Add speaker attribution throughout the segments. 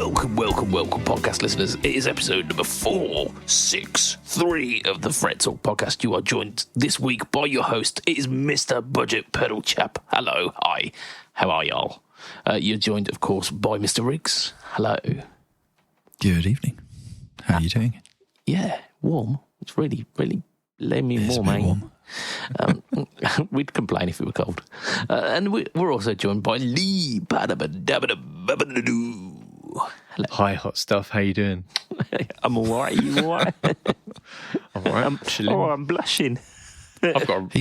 Speaker 1: welcome, podcast listeners. It is episode number 463 of the Fret Talk podcast. You are joined this week by your host. It is Mr. BudgetPedalChap. Hello, hi, how are y'all? You're joined, of course, by Mr. Riggs. Hello.
Speaker 2: Good evening. How are you doing?
Speaker 1: Yeah, warm. It's really warm, mate. We'd complain if it were cold. And we're also joined by Lee.
Speaker 3: Hi, hot stuff. How you doing?
Speaker 1: I'm all right. You all right?
Speaker 3: I'm all right. I'm chilling.
Speaker 1: Oh, I'm blushing.
Speaker 3: I've got a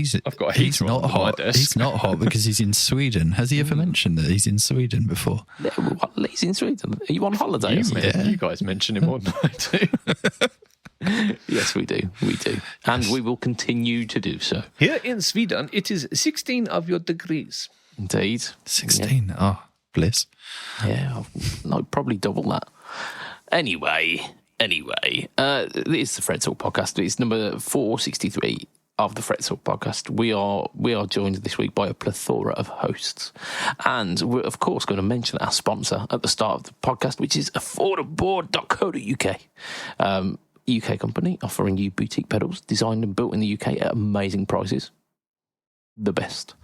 Speaker 3: heater on my
Speaker 2: hot.
Speaker 3: desk.
Speaker 2: He's not hot because he's in Sweden. Has he ever mentioned that he's in Sweden before?
Speaker 1: He's in Sweden. Are you on holiday?
Speaker 3: You guys mention him more than I do.
Speaker 1: Yes, we do. And we will continue to do so.
Speaker 3: Here in Sweden, it is 16 of your degrees.
Speaker 1: Indeed.
Speaker 2: 16? Yeah. Oh, bliss.
Speaker 1: Yeah, no, probably double that. Anyway, it's the Fret Talk podcast. It's number 463 of the Fret Talk podcast. We are joined this week by a plethora of hosts. And we're, of course, going to mention our sponsor at the start of the podcast, which is affordably.co.uk. UK company offering you boutique pedals designed and built in the UK at amazing prices. The best.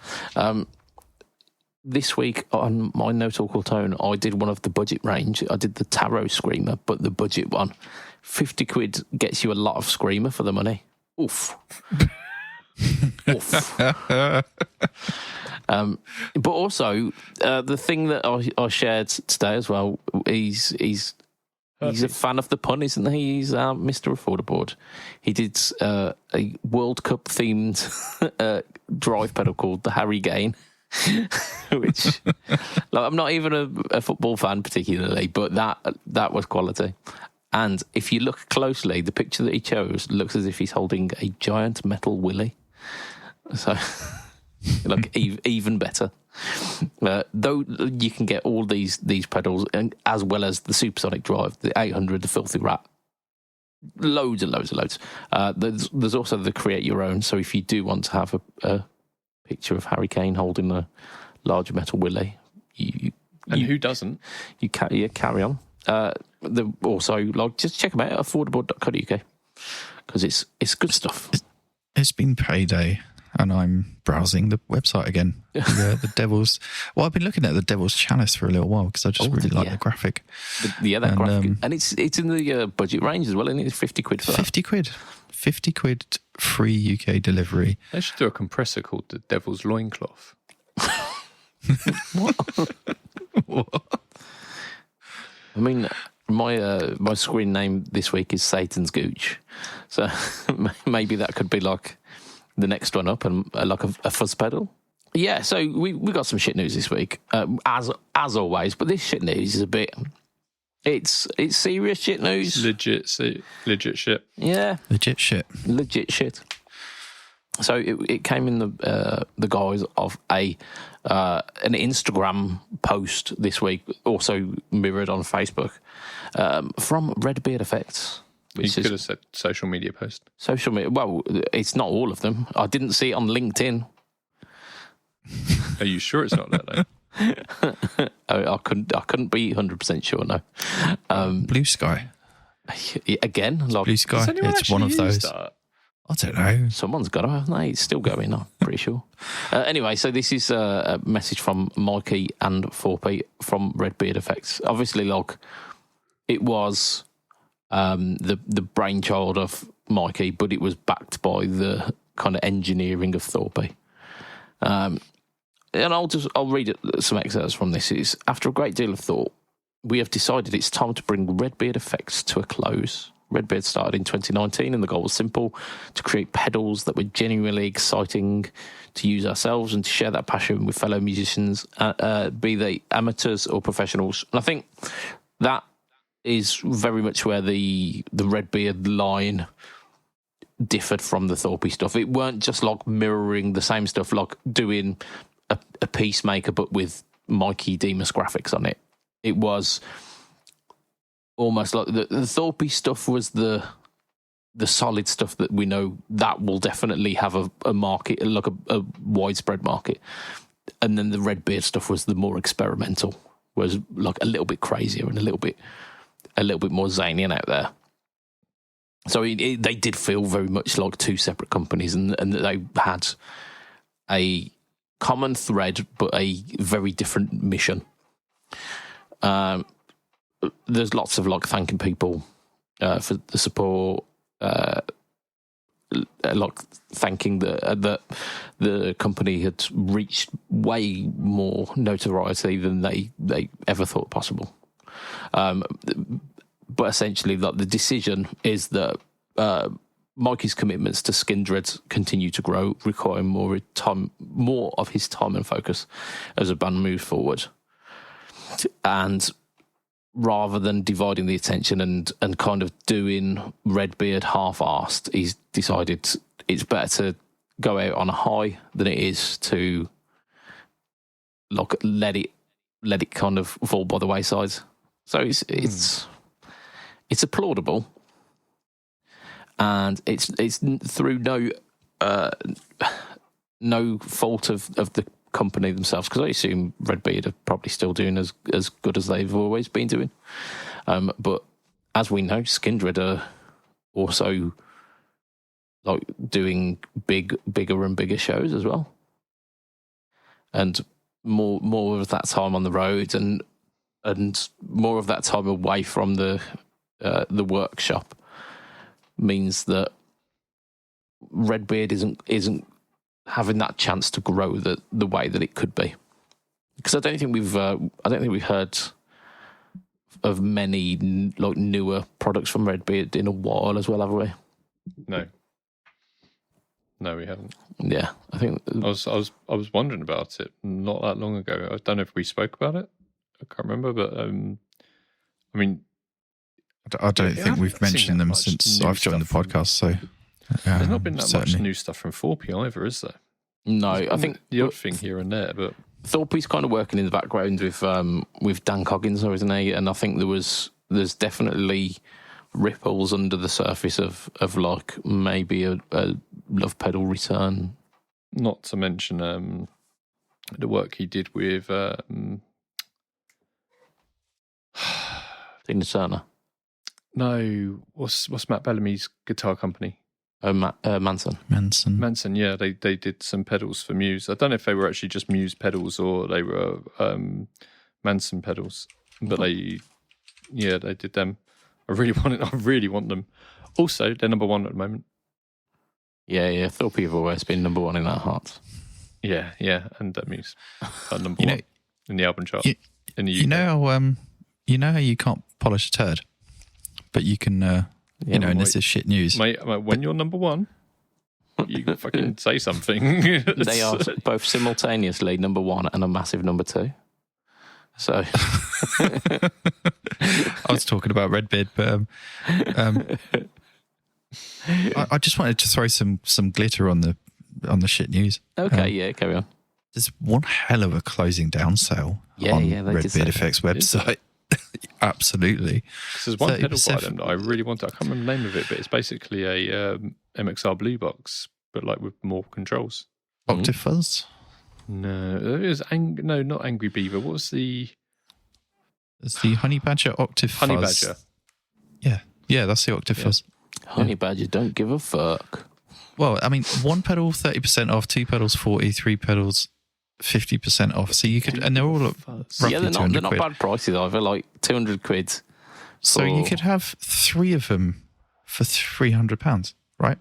Speaker 1: This week on my No Talk or Tone, I did one of the budget range. I did the Tarot Screamer, but the budget one. 50 quid gets you a lot of Screamer for the money. Oof. Oof. But also, the thing that I shared today as well, he's a fan of the pun, isn't he? He's Mr. Affordaboard. He did a World Cup themed drive pedal called the Harry Gain, which I'm not even a football fan particularly, but that was quality. And if you look closely, the picture that he chose looks as if he's holding a giant metal willy. So, even better. Though you can get all these pedals, and as well as the Supersonic Drive, the 800, the Filthy Rat, loads and loads. There's also the Create Your Own. So if you do want to have a picture of Harry Kane holding a large metal willy,
Speaker 3: who doesn't?
Speaker 1: You carry on. Also, just check them out at affordable.co.uk because it's good stuff.
Speaker 2: It's been payday. And I'm browsing the website again. The Devil's... Well, I've been looking at the Devil's Chalice for a little while because I just really like the graphic.
Speaker 1: That graphic. And it's in the budget range as well, isn't it? 50 quid for that.
Speaker 2: 50 quid. 50 quid free UK delivery.
Speaker 3: They should do a compressor called the Devil's Loincloth.
Speaker 1: What? I mean, my screen name this week is Satan's Gooch. So maybe that could be like... the next one up and like a fuzz pedal. Yeah, so we got some shit news this week, as always. But this shit news is a bit. It's serious shit news.
Speaker 3: Legit shit.
Speaker 1: Yeah,
Speaker 2: legit shit.
Speaker 1: So it came in the guise of an Instagram post this week, also mirrored on Facebook, from Redbeard Effects.
Speaker 3: You could have said social media post.
Speaker 1: Social media. Well, it's not all of them. I didn't see it on LinkedIn.
Speaker 3: Are you sure it's not that though?
Speaker 1: I couldn't be 100% sure. No.
Speaker 2: Blue Sky.
Speaker 1: Again, like,
Speaker 2: Blue Sky. It's one of those.
Speaker 3: That?
Speaker 2: I don't know.
Speaker 1: Someone's got to, haven't they? It's still going. I'm pretty sure. Anyway, so this is a message from Mikey and 4P from Redbeard Effects. Obviously, like it was. The brainchild of Mikey, but it was backed by the kind of engineering of Thorpe. And I'll read some excerpts from this. It's, after a great deal of thought, we have decided it's time to bring Redbeard Effects to a close. Redbeard started in 2019 and the goal was simple, to create pedals that were genuinely exciting to use ourselves and to share that passion with fellow musicians, be they amateurs or professionals. And I think that is very much where the Redbeard line differed from the Thorpe stuff. It weren't just like mirroring the same stuff, like doing a Peacemaker but with Mikey Demas graphics on it. It was almost like the Thorpe stuff was the solid stuff that we know that will definitely have a market, like a widespread market. And then the Redbeard stuff was the more experimental, was like a little bit crazier and a little bit more zany and out there. So they did feel very much like two separate companies, and they had a common thread but a very different mission. There's lots of like thanking people for the support, like thanking that the company had reached way more notoriety than they ever thought possible. But essentially, like, the decision is that Mikey's commitments to Skindred continue to grow, requiring more of his time and focus as a band moves forward. And rather than dividing the attention and kind of doing Redbeard half-arsed, he's decided it's better to go out on a high than it is to like let it kind of fall by the wayside. So it's applaudable, and it's through no fault of the company themselves, because I assume Redbeard are probably still doing as good as they've always been doing. But as we know, Skindred are also like doing bigger and bigger shows as well, and more of that time on the road and more of that time away from the workshop means that Redbeard isn't having that chance to grow the way that it could be. Because I don't think we've heard of many like newer products from Redbeard in a while as well, have we?
Speaker 3: No, we haven't.
Speaker 1: Yeah, I think
Speaker 3: I was wondering about it not that long ago. I don't know if we spoke about it. I can't remember, but I mean,
Speaker 2: I don't think we've mentioned them since I've joined the podcast. So
Speaker 3: there's not been that much new stuff from Thorpe either, is there?
Speaker 1: No, I think
Speaker 3: the odd thing here and there, but
Speaker 1: Thorpe's kind of working in the background with Dan Coggins, isn't he? And I think there's definitely ripples under the surface of like maybe a Love Pedal return.
Speaker 3: Not to mention the work he did with
Speaker 1: Tina Turner.
Speaker 3: No, what's Matt Bellamy's guitar company?
Speaker 1: Manson.
Speaker 3: Manson, yeah, they did some pedals for Muse. I don't know if they were actually just Muse pedals or they were Manson pedals, but they did them. I really want them. Also, they're number one at the moment.
Speaker 1: Yeah. Thorpe have always been number one in our hearts.
Speaker 3: Yeah, and Muse are number one in the album chart in the UK.
Speaker 2: You know how you can't polish a turd, but you can. And this is shit news.
Speaker 3: Mate, when you're number one, you can fucking say something.
Speaker 1: They are both simultaneously number one and a massive number two. So
Speaker 2: I was talking about Redbeard, but I just wanted to throw some glitter on the shit news.
Speaker 1: Okay, carry on.
Speaker 2: There's one hell of a closing down sale on Redbeard Effects website. Absolutely.
Speaker 3: There's one pedal by them that I really want. I can't remember the name of it, but it's basically a MXR Blue Box, but like with more controls.
Speaker 2: Octave Fuzz?
Speaker 3: No, it was not Angry Beaver. What was the?
Speaker 2: It's the Honey Badger Octave Fuzz.
Speaker 3: Honey Badger.
Speaker 2: Yeah, that's the Octave Fuzz.
Speaker 1: Honey Badger don't give a fuck.
Speaker 2: Well, I mean, one pedal 30% off, two pedals 40, three pedals 50% off. So you could, and they're all at roughly
Speaker 1: they're not
Speaker 2: quid.
Speaker 1: bad prices either, like 200 quid.
Speaker 2: So you could have three of them for £300, right?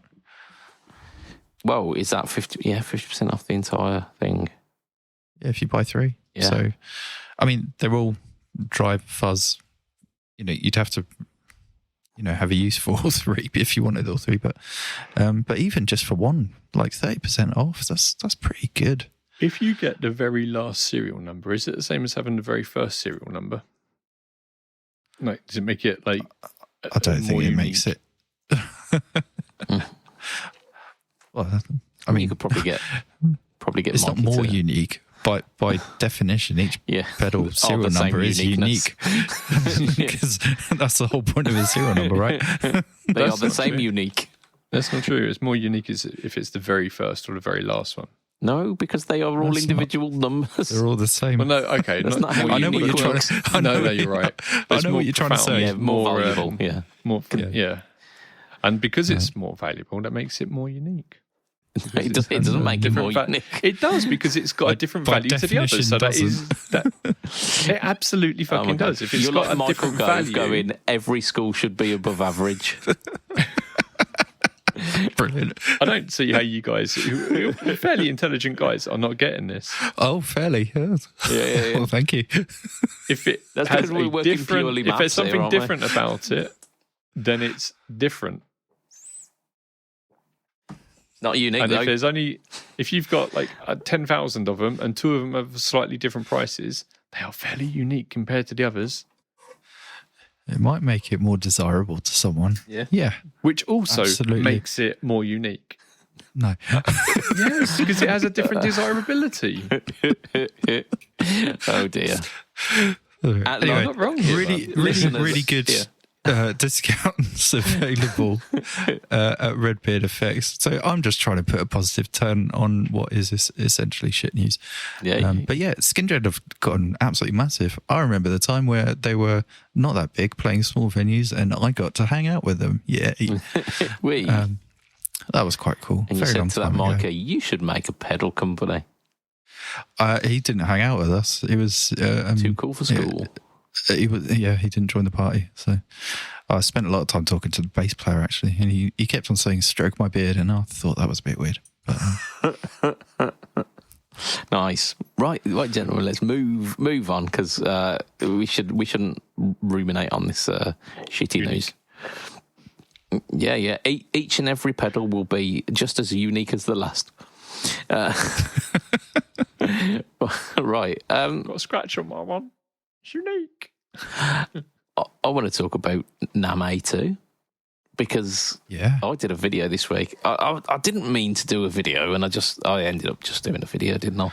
Speaker 1: Well, is that 50% off the entire thing?
Speaker 2: Yeah, if you buy three.
Speaker 1: Yeah.
Speaker 2: So, I mean, they're all dry fuzz. You'd have to, have a use for all three if you wanted all three. But even just for one, like 30% off, that's pretty good.
Speaker 3: If you get the very last serial number, is it the same as having the very first serial number? Like, does it make it like?
Speaker 2: I don't think it makes it. Well, I mean,
Speaker 1: you could probably get.
Speaker 2: It's not more unique. By definition, each pedal serial number is unique. Because that's the whole point of a serial number, right?
Speaker 1: They are the same unique.
Speaker 3: That's not true. It's more unique if it's the very first or the very last one.
Speaker 1: No, because they are all
Speaker 2: That's
Speaker 1: individual numbers.
Speaker 2: They're all the same.
Speaker 3: Well, no, okay.
Speaker 1: That's not how
Speaker 2: I know what you're trying to. I know,
Speaker 3: No, you're right.
Speaker 2: I know what you're trying to say.
Speaker 1: Yeah, more valuable. Yeah.
Speaker 3: More,
Speaker 2: Yeah.
Speaker 3: yeah. And because it's more valuable, that makes it more unique.
Speaker 1: It doesn't make it more unique.
Speaker 3: It does, because it's got a different
Speaker 2: By
Speaker 3: value to the others. So
Speaker 2: definition,
Speaker 3: it absolutely fucking does. If it's
Speaker 1: You're
Speaker 3: got
Speaker 1: like
Speaker 3: a
Speaker 1: Michael
Speaker 3: different
Speaker 1: Gove
Speaker 3: value,
Speaker 1: going, every school should be above average.
Speaker 2: Brilliant.
Speaker 3: I don't see how you guys, who are fairly intelligent guys, are not getting this.
Speaker 2: Oh, fairly. Yeah.
Speaker 1: Yeah.
Speaker 2: Well, thank you.
Speaker 3: If it
Speaker 1: That's
Speaker 3: has
Speaker 1: because we're
Speaker 3: a
Speaker 1: working
Speaker 3: different,
Speaker 1: purely
Speaker 3: if
Speaker 1: maths
Speaker 3: there's something
Speaker 1: here, aren't we?
Speaker 3: different about it, then it's different.
Speaker 1: Not unique,
Speaker 3: And
Speaker 1: though.
Speaker 3: if you've got like 10,000 of them and 2 of them have slightly different prices, they are fairly unique compared to the others.
Speaker 2: It might make it more desirable to someone.
Speaker 1: Yeah.
Speaker 2: Yeah.
Speaker 3: Which also
Speaker 2: Absolutely.
Speaker 3: makes it more unique.
Speaker 2: No.
Speaker 3: Yes, because it has a different desirability.
Speaker 1: Oh, dear.
Speaker 2: Anyway,
Speaker 3: I'm not wrong here,
Speaker 2: really,
Speaker 3: man.
Speaker 2: really,
Speaker 1: Listeners,
Speaker 2: really good discounts available at Redbeard Effects. So I'm just trying to put a positive turn on what is essentially shit news.
Speaker 1: Yeah.
Speaker 2: But yeah, Skindred have gotten absolutely massive. I remember the time where they were not that big, playing small venues, and I got to hang out with them. Yeah. That was quite cool.
Speaker 1: And you
Speaker 2: Very long
Speaker 1: said to that
Speaker 2: time ago.
Speaker 1: Mikey, you should make a pedal company.
Speaker 2: He didn't hang out with us. He was
Speaker 1: Too cool for school.
Speaker 2: He didn't join the party. So I spent a lot of time talking to the bass player, actually, and he kept on saying "stroke my beard," and I thought that was a bit weird. But,
Speaker 1: Nice. Right, gentlemen, let's move on, because we shouldn't ruminate on this shitty news. Yeah. Each and every pedal will be just as unique as the last. Right.
Speaker 3: Got a scratch on my one. It's unique.
Speaker 1: I want to talk about NAM A2, because
Speaker 2: yeah,
Speaker 1: I did a video this week. I didn't mean to do a video, and I ended up just doing a video, didn't I?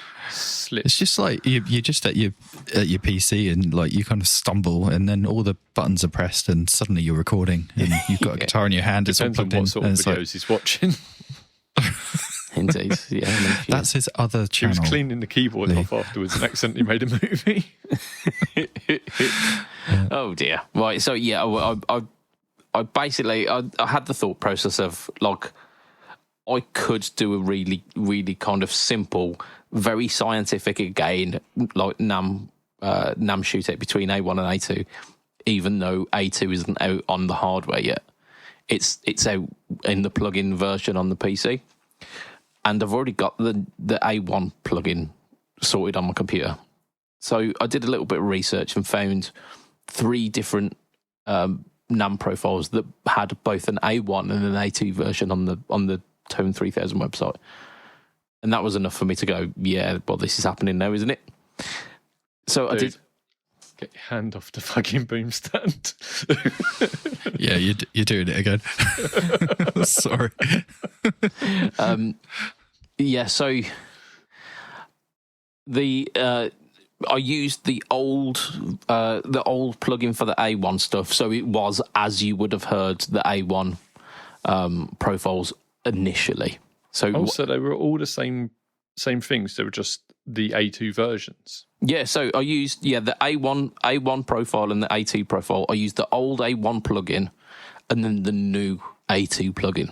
Speaker 2: it's just like you're just at your PC, and like you kind of stumble, and then all the buttons are pressed, and suddenly you're recording, and you've got a guitar in your hand. It's all
Speaker 3: Depends on
Speaker 2: plugged in.
Speaker 3: what sort of
Speaker 2: and it's
Speaker 3: videos he's watching.
Speaker 1: Indeed, yeah.
Speaker 2: That's his other
Speaker 3: He
Speaker 2: channel.
Speaker 3: was cleaning the keyboard off afterwards and accidentally made a movie.
Speaker 1: Oh dear. Right. So yeah, I basically I had the thought process of like I could do a really, really kind of simple, very scientific again, like NAM shootout between A1 and A2, even though A2 isn't out on the hardware yet. It's out in the plug-in version on the PC. And I've already got the A1 plugin sorted on my computer. So I did a little bit of research and found 3 different NAM profiles that had both an A1 and an A2 version on the Tone 3000 website. And that was enough for me to go, yeah, well, this is happening now, isn't it? So I did.
Speaker 3: Get your hand off the fucking boom stand.
Speaker 2: Yeah, you're doing it again. Sorry.
Speaker 1: Yeah, so I used the old plugin for the A1 stuff, so it was as you would have heard the A1 profiles initially. So
Speaker 3: also, they were all the same things. They were just the A2 versions.
Speaker 1: Yeah, so I used the A1 profile and the A2 profile. I used the old A1 plugin and then the new A2 plugin,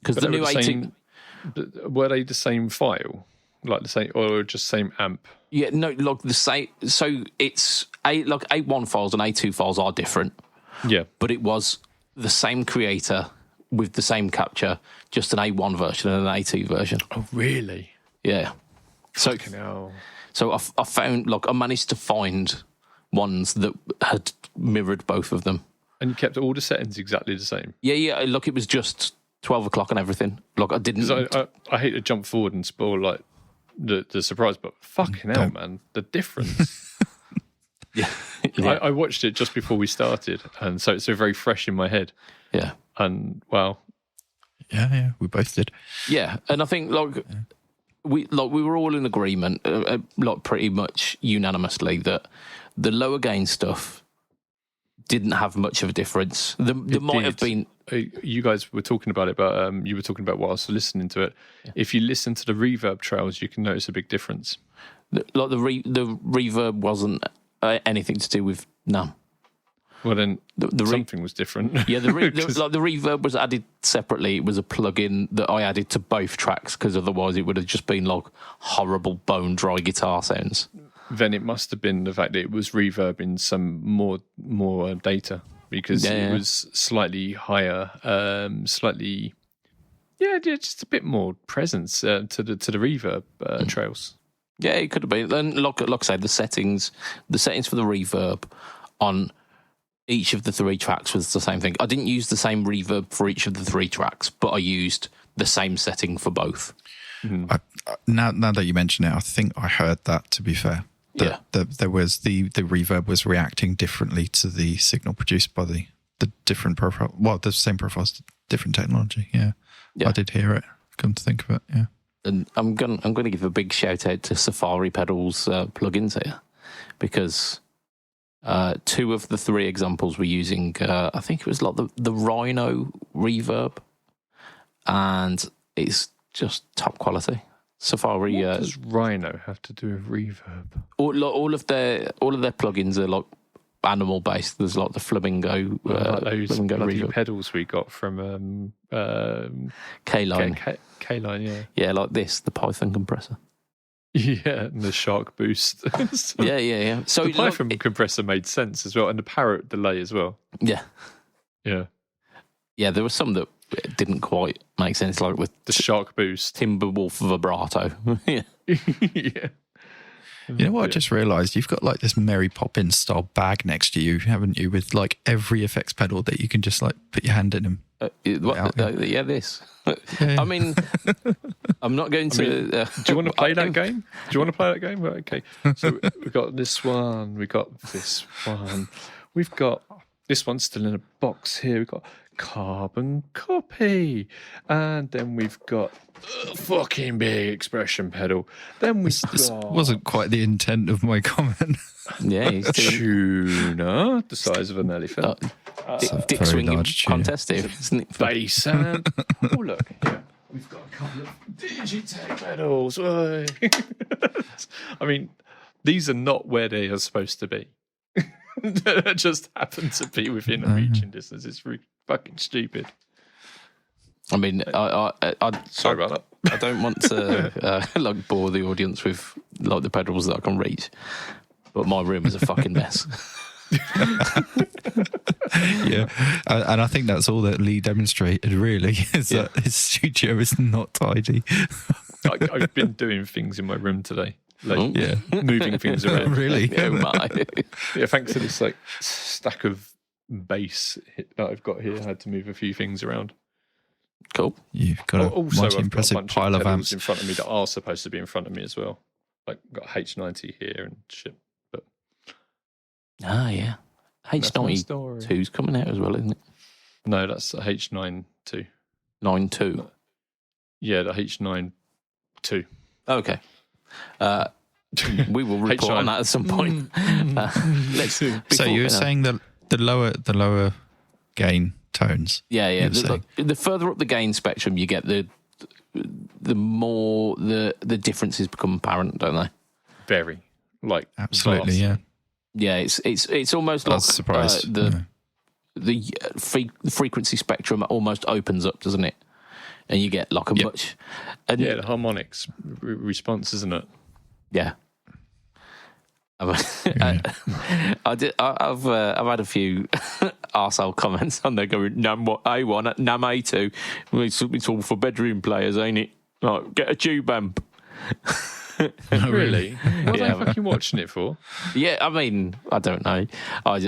Speaker 1: because the new A2
Speaker 3: were they the same file, like the same, or just same amp?
Speaker 1: Yeah, no, like the same. So it's like A1 files and A2 files are different.
Speaker 3: Yeah,
Speaker 1: but it was the same creator with the same capture, just an A1 version and an A2 version.
Speaker 3: Oh, really?
Speaker 1: Yeah. So,
Speaker 3: No.
Speaker 1: so I found, like, I managed to find ones that had mirrored both of them.
Speaker 3: And you kept all the settings exactly the same?
Speaker 1: Yeah. Look, it was just 12 o'clock and everything. Like, I didn't.
Speaker 3: Because I hate to jump forward and spoil like the surprise, but fucking hell, man, the difference.
Speaker 1: Yeah.
Speaker 3: I watched it just before we started, and so it's so very fresh in my head.
Speaker 1: Yeah.
Speaker 3: And wow.
Speaker 2: Yeah, we both did.
Speaker 1: Yeah, and I think we were all in agreement, like pretty much unanimously, that the lower gain stuff didn't have much of a difference. There might have been.
Speaker 3: You guys were talking about it, but you were talking about what I was listening to it. Yeah. If you listen to the reverb trails, you can notice a big difference.
Speaker 1: Like the reverb wasn't anything to do with none.
Speaker 3: Well, then something was different.
Speaker 1: Yeah, the reverb was added separately. It was a plug-in that I added to both tracks because otherwise it would have just been like horrible bone dry guitar sounds.
Speaker 3: Then it must have been the fact that it was reverbing some more data because it was slightly higher, just a bit more presence to the reverb trails.
Speaker 1: Yeah, it could have been. Then, like I say, the settings for the reverb on each of the 3 tracks was the same thing. I didn't use the same reverb for each of the 3 tracks, but I used the same setting for both.
Speaker 2: Mm-hmm. Now that you mention it, I think I heard that, to be fair. There was the reverb was reacting differently to the signal produced by the different profile. Well, the same profiles, different technology. Yeah, I did hear it. Come to think of it, yeah.
Speaker 1: And I'm gonna give a big shout out to Safari Pedals plugins here, because 2 of the 3 examples we're using, I think it was like the Rhino reverb, and it's just top quality. Safari.
Speaker 3: What does Rhino have to do with reverb?
Speaker 1: All of their plugins are like animal based. There's like the flamingo,
Speaker 3: those
Speaker 1: flamingo
Speaker 3: reverb pedals we got from
Speaker 1: K-Line.
Speaker 3: K-Line, yeah.
Speaker 1: Yeah, like this, the Python compressor.
Speaker 3: Yeah, and the Shark Boost.
Speaker 1: Yeah. So
Speaker 3: the Python compressor made sense as well, and the Parrot delay as well.
Speaker 1: Yeah.
Speaker 3: Yeah,
Speaker 1: there were some that didn't quite make sense, like with
Speaker 3: the Shark Boost,
Speaker 1: Timberwolf vibrato. Yeah.
Speaker 3: Yeah.
Speaker 2: You know what? I just realised you've got like this Mary Poppins style bag next to you, haven't you? With like every effects pedal that you can just like put your hand in them.
Speaker 1: This. I mean, I'm not going to.
Speaker 3: Do you want to play that game? Right, okay. So we've got this one. We got this one. We've got this one still in a box here. We've got carbon copy, and then we've got a fucking big expression pedal. Then this
Speaker 2: wasn't quite the intent of my comment.
Speaker 1: Yeah, he's
Speaker 3: tuner the size of an elephant.
Speaker 1: Dick swinging contest here, isn't it?
Speaker 3: Bass and look here, we've got a couple of Digitech pedals. I mean, these are not where they are supposed to be. They just happen to be within a reaching distance. It's fucking stupid.
Speaker 1: I mean,
Speaker 3: sorry about that.
Speaker 1: I don't want to like bore the audience with like the pedals that I can reach, but my room is a fucking mess.
Speaker 2: Yeah, and I think that's all that Lee demonstrated. Really, is that his studio is not tidy.
Speaker 3: I've been doing things in my room today. Moving things around.
Speaker 2: Really?
Speaker 1: Oh my.
Speaker 3: Yeah, thanks to this like stack of bass that I've got here, I had to move a few things around.
Speaker 1: Cool.
Speaker 2: You've got a mighty impressive
Speaker 3: got a bunch
Speaker 2: pile of amps
Speaker 3: in front of me that are supposed to be in front of me as well. Like got H90 here and shit. But
Speaker 1: yeah, H92's coming out as well, isn't it?
Speaker 3: No, that's a H92.
Speaker 1: 9.2.
Speaker 3: Yeah, the H92.
Speaker 1: Okay. We will report on that at some point.
Speaker 2: So you were saying the lower gain tones.
Speaker 1: Yeah. The further up the gain spectrum you get, the more the differences become apparent, don't they?
Speaker 3: Very, like
Speaker 2: absolutely,
Speaker 3: vast.
Speaker 1: Yeah. It's almost like
Speaker 2: surprise.
Speaker 1: The frequency spectrum almost opens up, doesn't it? And you get like a much.
Speaker 3: The harmonics response, isn't it?
Speaker 1: Yeah. I've had a few arsehole comments on there going, NAM A1, NAM A2. It's all for bedroom players, ain't it? Like, get a tube amp.
Speaker 3: Really? What are they fucking watching it for?
Speaker 1: Yeah, I mean, I don't know. I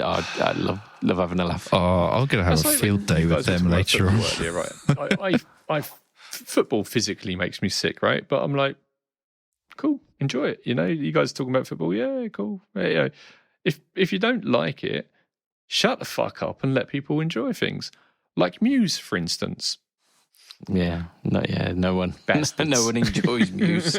Speaker 1: love having a laugh.
Speaker 2: Oh, I'm going to have a field day with them later on.
Speaker 3: Right? Football physically makes me sick, right? But I'm like, cool, enjoy it. You know, you guys are talking about football, yeah, cool. You know, if you don't like it, shut the fuck up and let people enjoy things. Like Muse, for instance.
Speaker 1: No one enjoys Muse.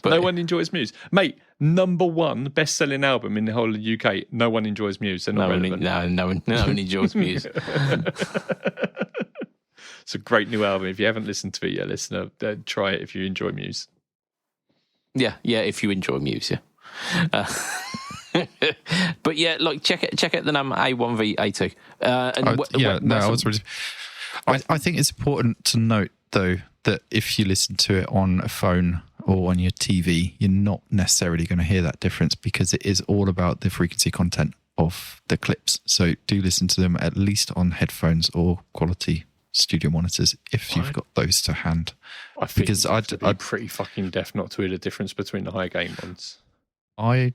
Speaker 1: But
Speaker 3: no one enjoys Muse, mate. Number one best-selling album in the whole of the UK. No one enjoys Muse. They're not relevant.
Speaker 1: no one enjoys Muse.
Speaker 3: It's a great new album. If you haven't listened to it yet, listener, try it if you enjoy Muse.
Speaker 1: Yeah, if you enjoy Muse, yeah. But yeah, like check out the NAMM A1V A2.
Speaker 2: I think it's important to note though that if you listen to it on a phone or on your TV, you're not necessarily going to hear that difference because it is all about the frequency content of the clips. So do listen to them at least on headphones or quality studio monitors if you've got those to hand.
Speaker 3: I think because I'd pretty fucking deaf not to hear the difference between the high gain ones.
Speaker 2: I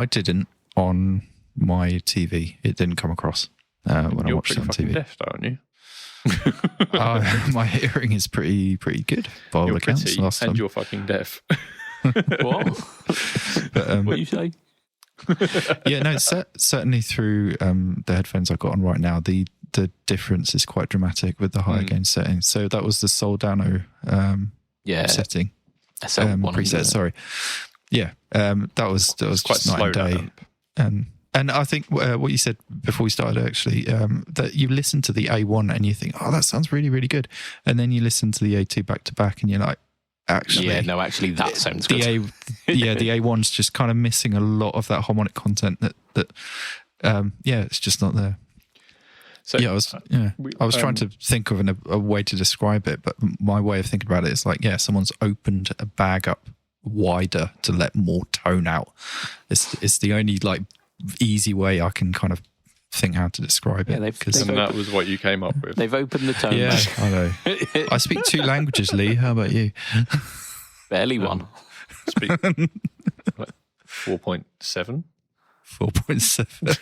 Speaker 2: didn't on my TV. It didn't come across when I watched it on TV.
Speaker 3: Deaf, aren't you?
Speaker 2: My hearing is pretty good by all accounts.
Speaker 3: Pretty,
Speaker 2: last time.
Speaker 3: And you're fucking deaf.
Speaker 1: What?
Speaker 2: But,
Speaker 1: what you say?
Speaker 2: Yeah, no, certainly through the headphones I've got on right now, the difference is quite dramatic with the higher gain setting. So that was the Soldano setting. Preset, sorry. Yeah, that was
Speaker 3: quite
Speaker 2: just night and day. And I think what you said before we started, actually, that you listen to the A1 and you think, oh, that sounds really, really good. And then you listen to the A2 back to back and you're like, actually.
Speaker 1: Yeah, no, actually, that sounds good.
Speaker 2: The A1's just kind of missing a lot of that harmonic content that it's just not there. So I was trying to think of a way to describe it, but my way of thinking about it is like, someone's opened a bag up wider to let more tone out. It's the only like easy way I can kind of think how to describe it.
Speaker 3: And that was what you came up with.
Speaker 1: They've opened the tone.
Speaker 2: Yeah, I know. I speak 2 languages, Lee. How about you?
Speaker 1: Barely one.
Speaker 3: Speak like 4.7.
Speaker 2: 4.7.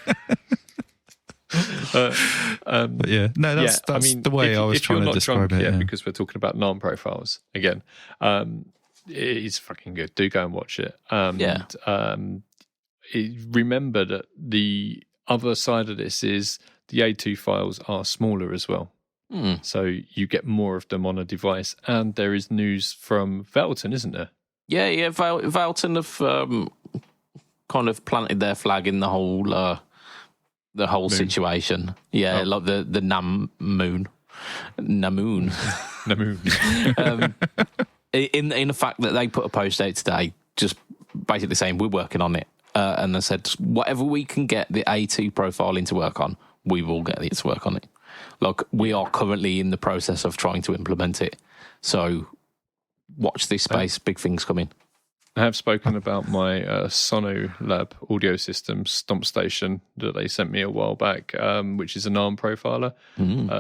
Speaker 2: But yeah, no, that's the way I was trying to describe it.
Speaker 3: Yeah, because we're talking about NAMM profiles again. It is fucking good. Do go and watch it. Remember that the other side of this is the A2 files are smaller as well. So you get more of them on a device. And there is news from Velton, isn't there?
Speaker 1: Yeah. Velton have kind of planted their flag in the whole situation. Yeah, like the Namoon. In the fact that they put a post out today, just basically saying we're working on it, and they said whatever we can get the A2 profile into work on, we will get it to work on it. Like we are currently in the process of trying to implement it. So watch this space, big things coming.
Speaker 3: I have spoken about my Sonolab audio system Stomp Station that they sent me a while back, which is a NAMM profiler,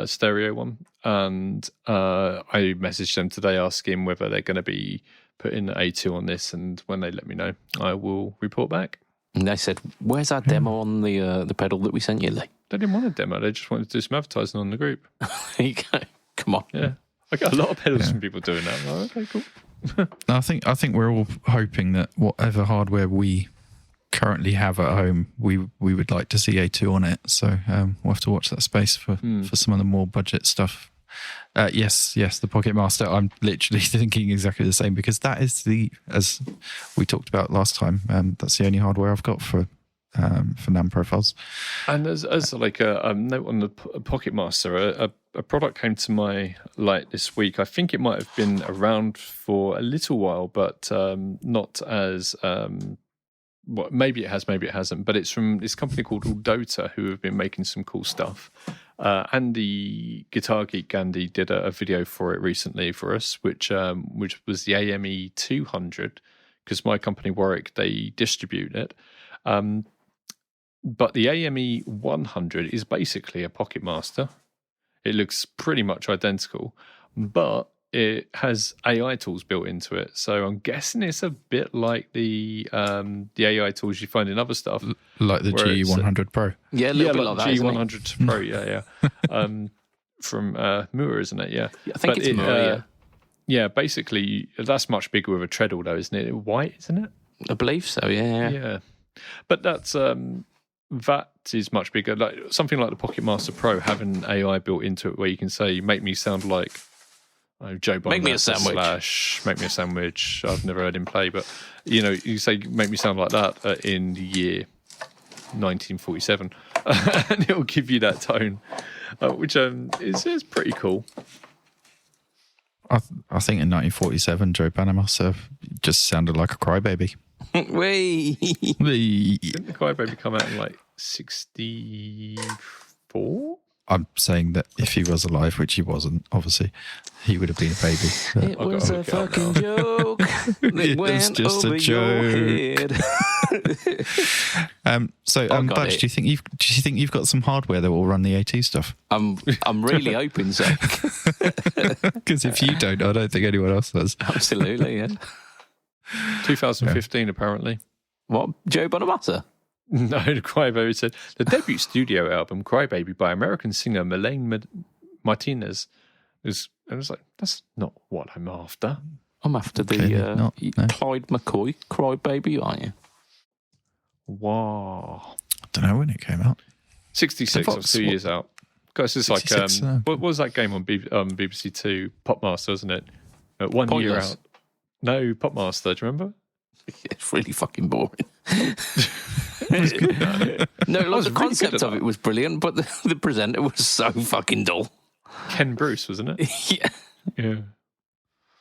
Speaker 3: stereo one. And I messaged them today asking whether they're going to be putting A2 on this. And when they let me know, I will report back.
Speaker 1: And they said, where's our demo on the pedal that we sent you, Lee?
Speaker 3: They didn't want a demo. They just wanted to do some advertising on the group.
Speaker 1: There you go. Come on.
Speaker 3: Yeah. I got a lot of pedals from people doing that. Like, okay, cool.
Speaker 2: I think we're all hoping that whatever hardware we currently have at home, we would like to see A2 on it. So we'll have to watch that space for some of the more budget stuff. Yes, the Pocket Master. I'm literally thinking exactly the same because that is as we talked about last time. That's the only hardware I've got for NAMM profiles.
Speaker 3: And as like a note on the Pocket Master, a product came to my light this week. I think it might have been around for a little while, but not as maybe it has, maybe it hasn't. But it's from this company called Aldota, who have been making some cool stuff. Andy, Guitar Geek Andy, did a video for it recently for us, which was the AME 200, because my company Warwick, they distribute it. But the AME 100 is basically a Pocket Master. It looks pretty much identical, but it has AI tools built into it. So I'm guessing it's a bit like the AI tools you find in other stuff.
Speaker 2: Like the G100 Pro.
Speaker 1: Yeah, a little bit like that,
Speaker 3: G100 Pro, yeah. From Moore, isn't it? Yeah.
Speaker 1: I think it's Moore, yeah.
Speaker 3: Yeah, basically, that's much bigger with a treadle, though, isn't it? White, isn't it?
Speaker 1: I believe so, yeah.
Speaker 3: Yeah. But that's... that is much bigger. Like something like the Pocket Master Pro having AI built into it, where you can say, "Make me sound like Joe
Speaker 1: Make me a
Speaker 3: Bonamassa
Speaker 1: sandwich.
Speaker 3: / Make me a sandwich. I've never heard him play, but you say make me sound like that in the year 1947, and it'll give you that tone, which is pretty cool.
Speaker 2: I think in 1947, Joe Bonamassa just sounded like a crybaby.
Speaker 1: Wee.
Speaker 3: Didn't the Crybaby come out in like 64?
Speaker 2: I'm saying that if he was alive, which he wasn't, obviously, he would have been a baby.
Speaker 1: It was a fucking joke. It
Speaker 2: was just a joke. Budge, do you think you've got some hardware that will run the AT stuff?
Speaker 1: I'm really hoping so.
Speaker 2: Because if you don't, I don't think anyone else does.
Speaker 1: Absolutely, yeah.
Speaker 3: 2015, apparently.
Speaker 1: What? Joe Bonamassa?
Speaker 3: No, the Crybaby said the debut studio album "Crybaby" by American singer Melaine Martinez is. I was like, that's not what I'm after.
Speaker 1: I'm after the Clyde McCoy Crybaby, aren't you?
Speaker 3: Wow.
Speaker 2: I don't know when it came out.
Speaker 3: 66 or 2 years out. Guys, it's like what was that game on BBC Two? Popmaster, wasn't it? 1 year
Speaker 1: Pointless.
Speaker 3: out. No, Popmaster. Do you remember?
Speaker 1: It's really fucking boring. No, like the concept of it was brilliant, but the presenter was so fucking dull.
Speaker 3: Ken Bruce, wasn't it?
Speaker 1: Yeah.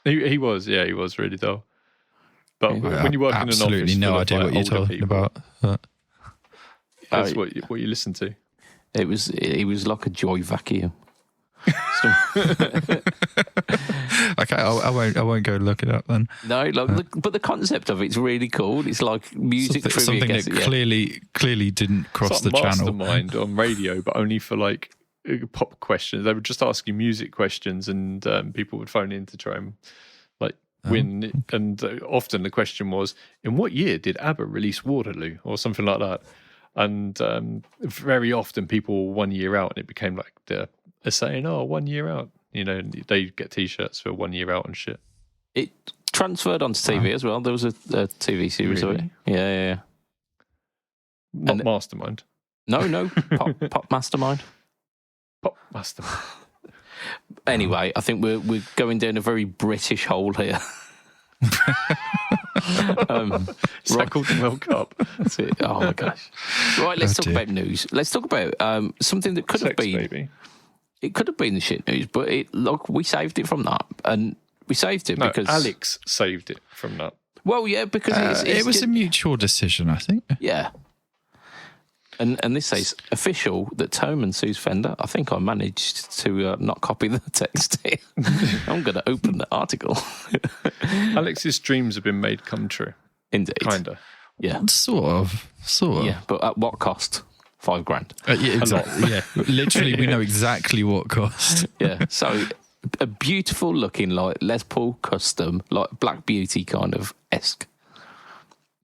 Speaker 3: He was really dull. But
Speaker 2: I
Speaker 3: when you work in an office,
Speaker 2: absolutely no
Speaker 3: full of,
Speaker 2: idea
Speaker 3: like,
Speaker 2: what you're
Speaker 3: older
Speaker 2: talking
Speaker 3: people,
Speaker 2: about.
Speaker 3: That's what you listen to.
Speaker 1: It was like a joy vacuum.
Speaker 2: Okay, I won't go look it up then.
Speaker 1: No, but the concept of it's really cool. It's like music trivia.
Speaker 2: Something that clearly didn't cross
Speaker 3: It's like
Speaker 2: the channel.
Speaker 3: Mastermind on radio, but only for like pop questions. They would just ask you music questions, and people would phone in to try and like win. And often the question was, "In what year did ABBA release Waterloo?" or something like that. And very often people 1 year out, and it became like they're saying, "Oh, 1 year out." You know, they get T-shirts for 1 year out and shit.
Speaker 1: It transferred onto TV as well. There was a TV series of it. Yeah.
Speaker 3: Not Mastermind.
Speaker 1: No, Pop Mastermind.
Speaker 3: Pop Mastermind.
Speaker 1: Anyway, I think we're going down a very British hole here.
Speaker 3: Is that called the World Cup?
Speaker 1: That's it. Oh my gosh! Right, let's talk about news. Let's talk about something that could have been.
Speaker 3: Baby.
Speaker 1: It could have been the shit news, but we saved it from that, and we saved it because
Speaker 3: Alex saved it from that.
Speaker 1: Well, yeah, because
Speaker 2: it was a mutual decision, I think.
Speaker 1: Yeah. And this says official that Toman sues Fender. I think I managed to not copy the text here. I'm going to open the article.
Speaker 3: Alex's dreams have been made come true.
Speaker 1: Indeed.
Speaker 3: Kinda.
Speaker 1: Yeah.
Speaker 2: Sort of.
Speaker 1: Yeah, but at what cost? $5,000.
Speaker 2: Yeah, exactly. Yeah, literally, we know exactly what cost.
Speaker 1: Yeah. So a beautiful looking like Les Paul custom, like Black Beauty kind of esque.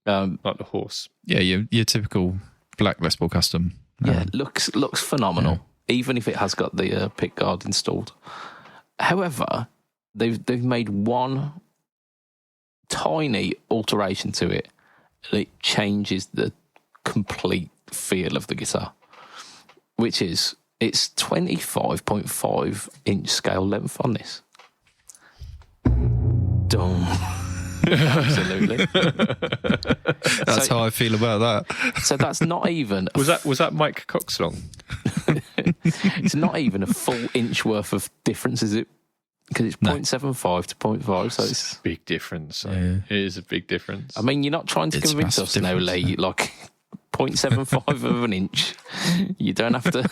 Speaker 3: Like the horse.
Speaker 2: Yeah, your typical black Les Paul custom.
Speaker 1: Yeah, looks phenomenal, even if it has got the pick guard installed. However, they've made one tiny alteration to it, and it changes the complete feel of the guitar, which is it's 25.5 inch scale length on this. Dome. Absolutely.
Speaker 2: That's how I feel about that.
Speaker 1: So that's not even
Speaker 3: Was that Mike Cox song?
Speaker 1: it's not even a full inch worth of difference, is it? Because it's 0.75 to 0.5, so it's
Speaker 3: a big difference.
Speaker 2: Yeah.
Speaker 3: It is a big difference.
Speaker 1: I mean, you're not trying to
Speaker 2: It's
Speaker 1: convince
Speaker 2: massive
Speaker 1: us now,
Speaker 2: difference,
Speaker 1: Lee, like 0.75 of an inch. You don't have to.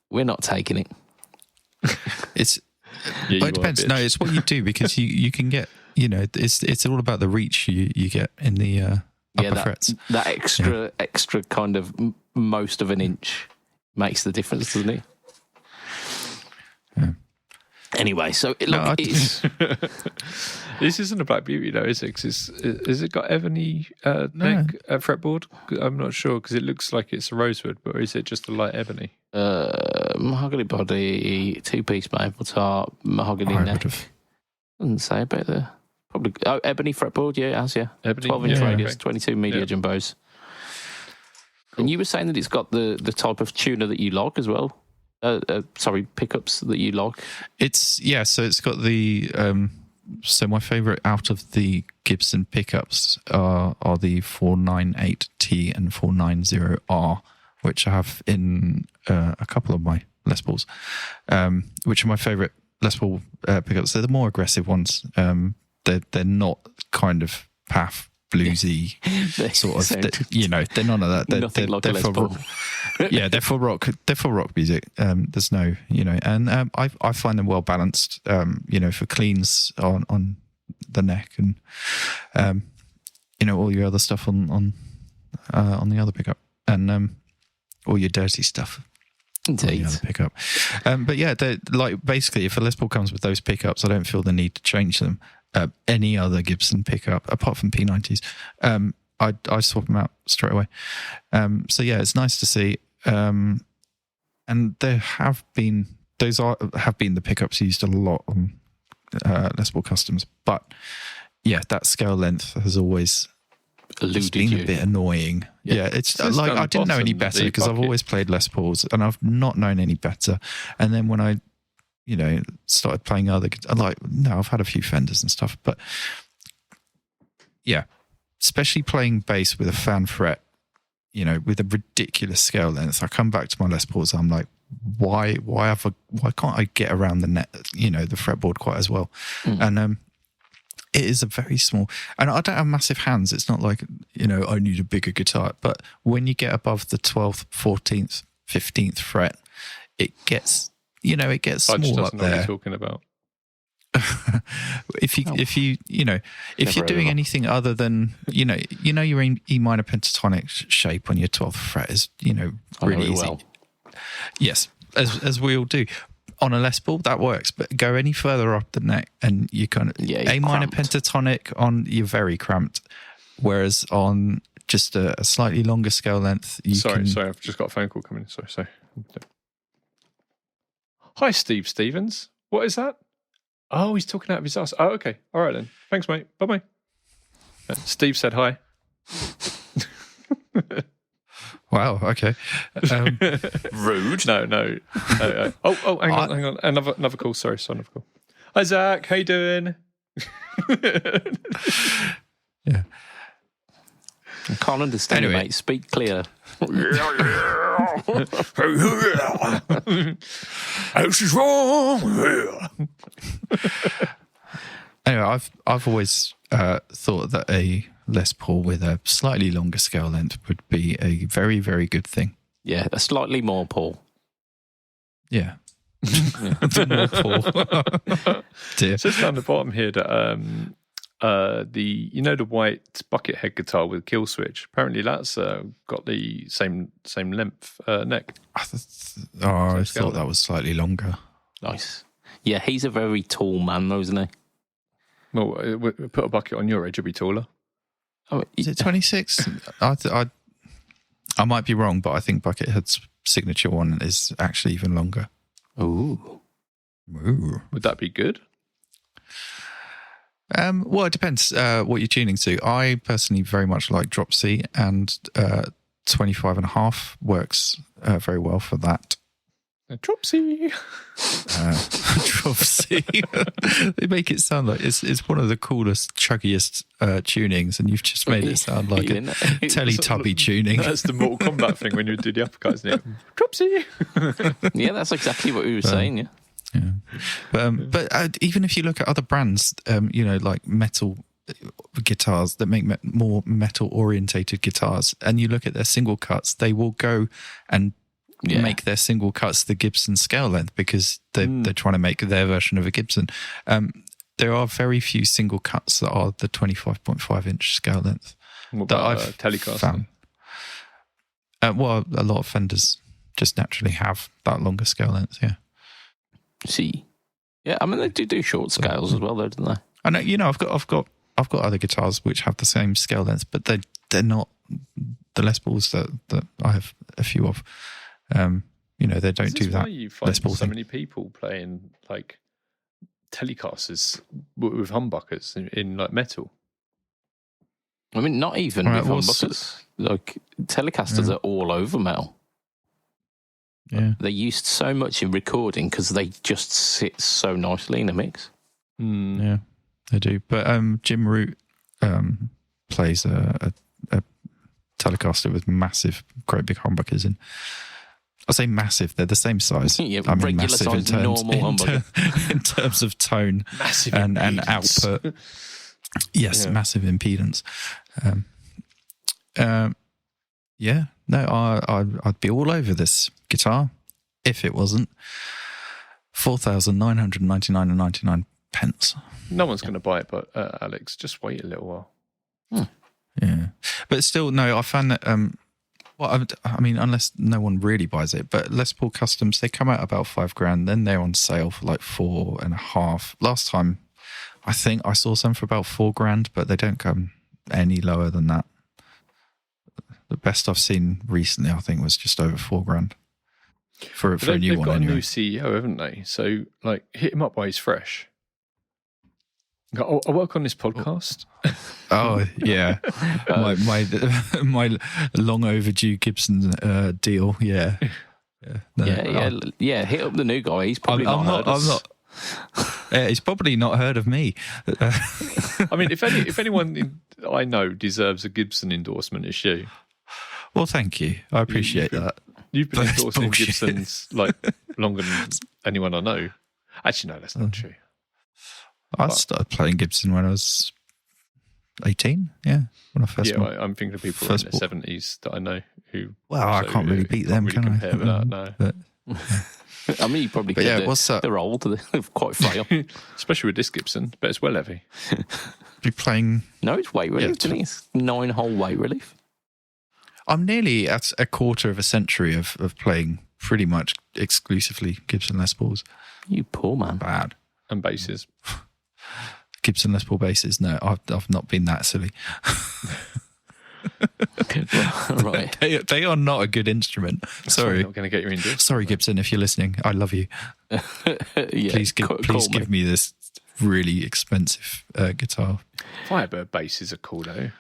Speaker 1: We're not taking it.
Speaker 2: It's
Speaker 3: Yeah,
Speaker 2: but it depends. No, it's what you do, because you can get, it's all about the reach you get in the upper frets.
Speaker 1: That extra kind of most of an inch makes the difference, doesn't it?
Speaker 2: Yeah.
Speaker 1: Anyway, so
Speaker 3: This isn't a Black Beauty though, is it? 'Cause is it got ebony neck fretboard? I'm not sure, because it looks like it's a rosewood, but is it just a light ebony?
Speaker 1: Mahogany body, 2-piece maple top, mahogany neck. Doesn't say about the probably ebony fretboard. Yeah, it has. Yeah,
Speaker 3: Ebony,
Speaker 1: 12-inch radius,
Speaker 3: okay.
Speaker 1: 22 media jumbos. Cool. And you were saying that it's got the type of tuner that you like as well. pickups that you like?
Speaker 2: So it's got the so my favorite out of the Gibson pickups are the 498T and 490R, which I have in a couple of my Les Pauls, which are my favorite Les Paul pickups. They're the more aggressive ones. They're not kind of path bluesy sort of. They're none of that. They're
Speaker 1: like a Les Paul.
Speaker 2: They're for rock. They're for rock music. There's no, and I find them well balanced. For cleans on the neck and all your other stuff on the other pickup and all your dirty stuff.
Speaker 1: Indeed.
Speaker 2: The pickup. But yeah, they're like basically if a Les Paul comes with those pickups, I don't feel the need to change them. Any other Gibson pickup apart from P90s, I swap them out straight away. So yeah, it's nice to see. And there have been the pickups used a lot on Les Paul Customs, but yeah, that scale length has always been a bit annoying. Yeah, it's like I didn't know any better because I've always played Les Pauls and I've not known any better. And then when I started playing I've had a few Fenders and stuff, but yeah, especially playing bass with a fan fret, with a ridiculous scale length. I come back to my Les Pauls, I'm like, why can't I get around the net, the fretboard quite as well? And it is a very small, and I don't have massive hands. It's not like, I need a bigger guitar, but when you get above the 12th, 14th, 15th fret, it gets small up there.
Speaker 3: What you're talking about.
Speaker 2: if you're doing anything other than your E minor pentatonic shape on your 12th fret is really easy.
Speaker 1: Well.
Speaker 2: Yes, as we all do. On a Les Paul, that works, but go any further up the neck and you kind of A minor pentatonic you're very cramped. Whereas on just a slightly longer scale length,
Speaker 3: Sorry, I've just got a phone call coming. Sorry. Hi, Steve Stevens. What is that? Oh, he's talking out of his ass. Oh, okay. All right then. Thanks, mate. Bye-bye. Steve said hi.
Speaker 2: Wow, okay.
Speaker 3: Rude. No. Oh, hang on. Another call. Sorry, another call. Hi, Zach. How you doing?
Speaker 2: Yeah.
Speaker 1: I can't understand you, mate. Speak clear.
Speaker 2: Anyway, I've always thought that a Les Paul with a slightly longer scale length would be a very, very good thing.
Speaker 1: Yeah, a slightly more Paul.
Speaker 2: Yeah. The more Paul. Dear.
Speaker 3: Just down the bottom here that the white bucket head guitar with kill switch. Apparently, that's got the same length neck.
Speaker 2: I thought that was slightly longer.
Speaker 1: Nice. Yeah, he's a very tall man, though, isn't he?
Speaker 3: Well, put a bucket on your edge, you'll be taller.
Speaker 2: Oh, is it 26? I might be wrong, but I think Buckethead's signature one is actually even longer.
Speaker 1: Ooh.
Speaker 3: Would that be good?
Speaker 2: Well, it depends what you're tuning to. I personally very much like drop C, and 25.5 works very well for that.
Speaker 3: Drop C.
Speaker 2: Drop C. They make it sound like it's one of the coolest, chuggiest tunings, and you've just made it sound like a Teletubby tuning.
Speaker 3: That's the Mortal Kombat thing when you do the uppercut, isn't it? Drop C.
Speaker 1: Yeah, that's exactly what we were saying, yeah.
Speaker 2: Yeah. But even if you look at other brands, like metal guitars that make more metal orientated guitars, and you look at their single cuts, they will go and make their single cuts the Gibson scale length because they're trying to make their version of a Gibson. There are very few single cuts that are the 25.5 inch scale length.
Speaker 3: What about that I've Telecaster?
Speaker 2: Found. Well, a lot of Fenders just naturally have that longer scale length. Yeah.
Speaker 1: See, yeah, I mean they do short scales as well, though, don't they?
Speaker 2: I know. I've got other guitars which have the same scale length, but they're not the Les Pauls that I have a few of. They don't do that.
Speaker 3: Why you find so many people playing like Telecasters with humbuckers in like metal?
Speaker 1: I mean, not even with humbuckers. Like Telecasters are all over metal.
Speaker 2: Yeah.
Speaker 1: They're used so much in recording because they just sit so nicely in a mix.
Speaker 2: Yeah, they do. But Jim Root plays a Telecaster with massive, great big humbuckers in. I say massive; they're the same size.
Speaker 1: Yeah,
Speaker 2: I mean,
Speaker 1: regular
Speaker 2: massive
Speaker 1: size, normal humbucker.
Speaker 2: in terms of tone
Speaker 3: Massive
Speaker 2: and
Speaker 3: impedance.
Speaker 2: output. Yes,
Speaker 3: Yeah.
Speaker 2: massive impedance. Yeah, no, I'd be all over this guitar if it wasn't 4,999.99 pence.
Speaker 3: No one's going to buy it, but Alex, just wait a little while.
Speaker 2: Yeah, but still, no. I found that. Well, I mean, unless no one really buys it, but Les Paul Customs, they come out about $5,000. Then they're on sale for like 4.5. Last time, I think I saw some for about $4,000, but they don't come any lower than that. The best I've seen recently, I think, was just over $4,000 for a new
Speaker 3: They've
Speaker 2: one.
Speaker 3: got
Speaker 2: Anyway.
Speaker 3: a new CEO, haven't they? So, like, hit him up while he's fresh. Go, I work on this podcast.
Speaker 2: Oh yeah, my long overdue Gibson deal. Yeah, no,
Speaker 1: Yeah. Hit up the new guy. He's probably
Speaker 2: I'm
Speaker 1: not.
Speaker 2: he's probably not heard of me.
Speaker 3: I mean, if anyone I know deserves a Gibson endorsement, it's you.
Speaker 2: Well, thank you. I appreciate that.
Speaker 3: You've been
Speaker 2: But it's
Speaker 3: endorsing
Speaker 2: bullshit.
Speaker 3: Gibsons like longer than anyone I know. Actually, no, that's not true.
Speaker 2: I started playing Gibson when I was 18. Yeah, when I first.
Speaker 3: I'm thinking of people in
Speaker 2: first
Speaker 3: their
Speaker 2: bought-
Speaker 3: 70s that I know who.
Speaker 2: Well, I can't really beat them,
Speaker 3: really
Speaker 2: can I?
Speaker 3: compare with that, no.
Speaker 2: But,
Speaker 1: I mean, you probably
Speaker 2: But
Speaker 1: could.
Speaker 2: yeah, what's that?
Speaker 1: They're old. They're quite frail.
Speaker 3: Especially with this Gibson, but it's well heavy.
Speaker 2: be playing.
Speaker 1: No, it's weight relief,
Speaker 2: Yeah,
Speaker 1: isn't it? It's 9-hole weight relief.
Speaker 2: I'm nearly at a quarter of a century of playing pretty much exclusively Gibson Les Pauls.
Speaker 1: You poor man.
Speaker 2: Bad.
Speaker 3: And bases.
Speaker 2: Gibson Les Paul basses. No, I've not been that silly.
Speaker 1: Right.
Speaker 2: They are not a good instrument. Sorry.
Speaker 3: Not going to get you into.
Speaker 2: Sorry, Gibson, if you're listening. I love you.
Speaker 1: Yeah,
Speaker 2: Please
Speaker 1: call
Speaker 2: give me this really expensive guitar.
Speaker 3: Firebird bases are cool though.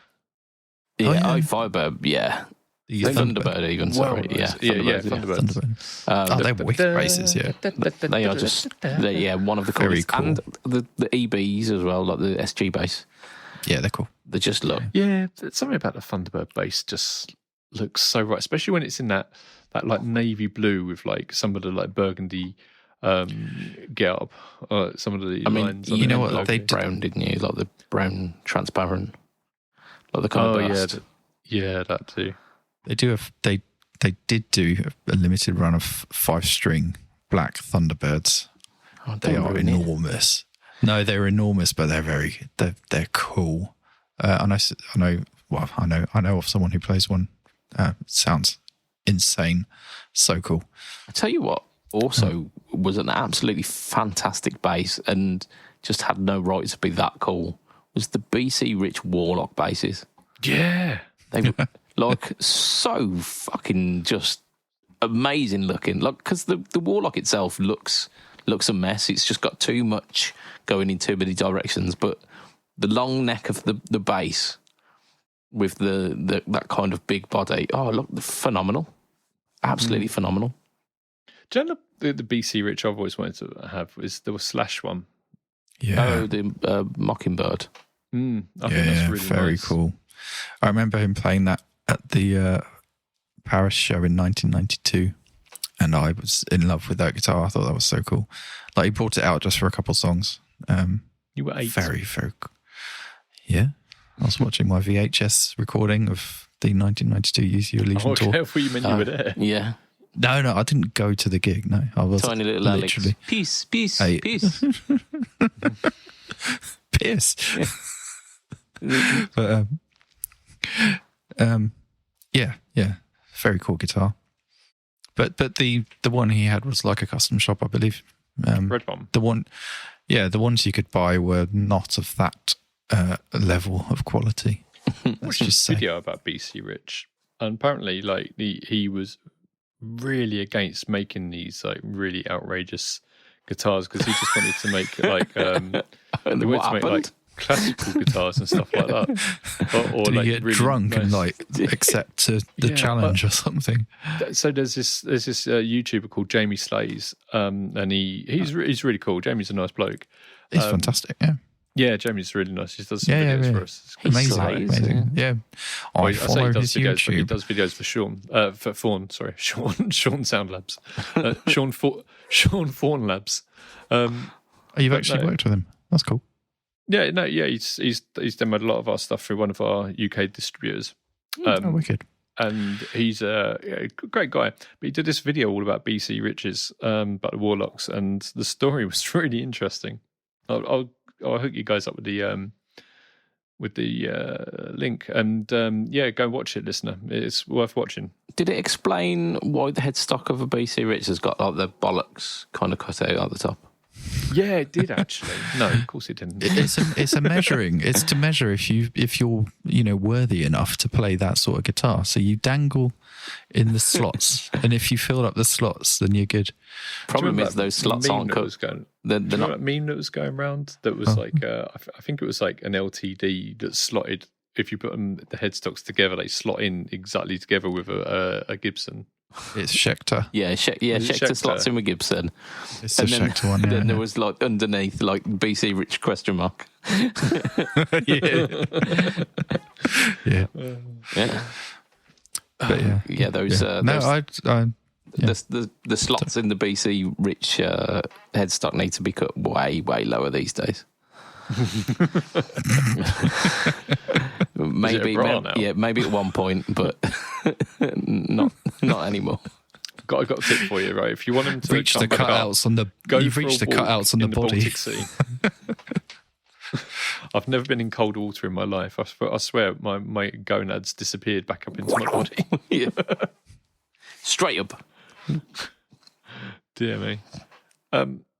Speaker 1: Yeah,
Speaker 2: Oh, yeah.
Speaker 1: Firebird, yeah.
Speaker 2: The
Speaker 1: Thunderbird even, sorry.
Speaker 3: Well,
Speaker 1: Yeah,
Speaker 3: yeah,
Speaker 1: Thunderbird,
Speaker 3: Thunderbird.
Speaker 2: They're wicked basses, yeah.
Speaker 1: They are just, one of the
Speaker 2: Very
Speaker 1: coolest.
Speaker 2: cool.
Speaker 1: And the EBs as well, like the SG bass.
Speaker 2: Yeah, they're cool.
Speaker 1: They just look.
Speaker 3: Yeah, something about the Thunderbird bass just looks so right, especially when it's in that like navy blue with like some of the like burgundy get up, some of the
Speaker 1: I mean,
Speaker 3: lines. on
Speaker 1: you
Speaker 3: it.
Speaker 1: know
Speaker 2: what,
Speaker 1: what?
Speaker 2: they
Speaker 1: Like brown, didn't you? Like the brown transparent. Like the kind of burst.
Speaker 3: Yeah, that too.
Speaker 2: They do they did do a limited run of 5-string black Thunderbirds.
Speaker 1: Oh,
Speaker 2: They
Speaker 1: don't
Speaker 2: are
Speaker 1: ruin it.
Speaker 2: enormous. No, they're enormous, but they're cool. I know of someone who plays one. Sounds insane. So cool.
Speaker 1: I tell you what, also was an absolutely fantastic bass and just had no right to be that cool. Was the BC Rich Warlock basses.
Speaker 3: Yeah.
Speaker 1: They were like so fucking just amazing looking. Like because the Warlock itself looks a mess. It's just got too much going in too many directions. But the long neck of the bass with the that kind of big body, look, phenomenal, absolutely phenomenal.
Speaker 3: Do you know the BC Rich I've always wanted to have was there was Slash one.
Speaker 2: Yeah.
Speaker 1: Oh, the Mockingbird.
Speaker 3: I think
Speaker 2: Yeah,
Speaker 3: that's really
Speaker 2: very
Speaker 3: nice.
Speaker 2: cool. I remember him playing that at the Paris show in 1992, and I was in love with that guitar. I thought that was so cool. Like he brought it out just for a couple songs.
Speaker 3: You were 8.
Speaker 2: Very, very cool. Yeah. I was watching my VHS recording of the 1992 Use Your Illusion
Speaker 3: okay,
Speaker 2: tour.
Speaker 3: I thought you meant you were there.
Speaker 1: Yeah,
Speaker 2: No, I didn't go to the gig. No, I was
Speaker 1: tiny little Alex.
Speaker 2: literally
Speaker 1: Peace,
Speaker 2: Hey.
Speaker 1: peace.
Speaker 2: Pierce. But yeah, very cool guitar. But the one he had was like a custom shop, I believe.
Speaker 3: Red Bomb.
Speaker 2: The ones you could buy were not of that level of quality. Let's
Speaker 3: Watched
Speaker 2: just
Speaker 3: a
Speaker 2: say.
Speaker 3: video about BC Rich, and apparently, like he was really against making these like really outrageous guitars because he just wanted to make like
Speaker 1: And
Speaker 3: he
Speaker 1: what
Speaker 3: wanted to make
Speaker 1: happened?
Speaker 3: classical guitars and stuff like that. Or
Speaker 2: Did
Speaker 3: like
Speaker 2: you get
Speaker 3: really
Speaker 2: drunk and
Speaker 3: nice-
Speaker 2: like accept the challenge or something?
Speaker 3: So there's this YouTuber called Jamie Slays, and he's really cool. Jamie's a nice bloke.
Speaker 2: It's fantastic. Yeah.
Speaker 3: Yeah, Jamie's really nice. He does some
Speaker 2: Yeah,
Speaker 3: videos
Speaker 2: yeah.
Speaker 3: for us.
Speaker 1: He
Speaker 2: Amazing.
Speaker 1: slays,
Speaker 2: Amazing. Yeah.
Speaker 3: Well,
Speaker 2: I
Speaker 3: I say
Speaker 2: follow
Speaker 3: he does
Speaker 2: his
Speaker 3: videos, but he
Speaker 2: YouTube.
Speaker 3: does videos for Sean, for Fawn. Sorry, Sean Sound Labs, Sean Fawn Labs.
Speaker 2: Oh, you've actually worked with him. That's cool.
Speaker 3: Yeah, no, yeah, he's demoed a lot of our stuff through one of our UK distributors.
Speaker 2: Oh, wicked.
Speaker 3: And he's a great guy. But he did this video all about BC Riches, about the Warlocks, and the story was really interesting. I'll hook you guys up with the link, and go watch it, listener. It's worth watching.
Speaker 1: Did it explain why the headstock of a BC Rich has got like the bollocks kind of cut out at the top?
Speaker 3: Yeah, it did actually. No, of course it didn't.
Speaker 2: It's a measuring. It's to measure if you're worthy enough to play that sort of guitar. So you dangle in the slots, and if you fill up the slots, then you're good.
Speaker 1: Problem is those slots aren't cut. They're
Speaker 3: Do you
Speaker 1: not.
Speaker 3: remember that meme that was going around? That was like I think it was like an LTD that slotted. If you put the headstocks together, they slot in exactly together with a Gibson.
Speaker 2: It's Schecter.
Speaker 1: Yeah, Schecter slots in with Gibson.
Speaker 2: It's the Schecter one.
Speaker 1: Then there was like underneath like BC Rich question mark.
Speaker 2: Yeah.
Speaker 1: Yeah.
Speaker 2: But yeah.
Speaker 1: Those.
Speaker 2: No,
Speaker 1: the slots in the BC Rich headstock need to be cut way lower these days. Maybe at one point, but not anymore.
Speaker 3: I've got a tip for you, right? If you want them to
Speaker 2: reach the cutouts on the you've reached the cutouts on the body.
Speaker 3: Baltic Sea. I've never been in cold water in my life. I swear my gonads disappeared back up into my body.
Speaker 1: Yeah. Straight up.
Speaker 3: Dear me.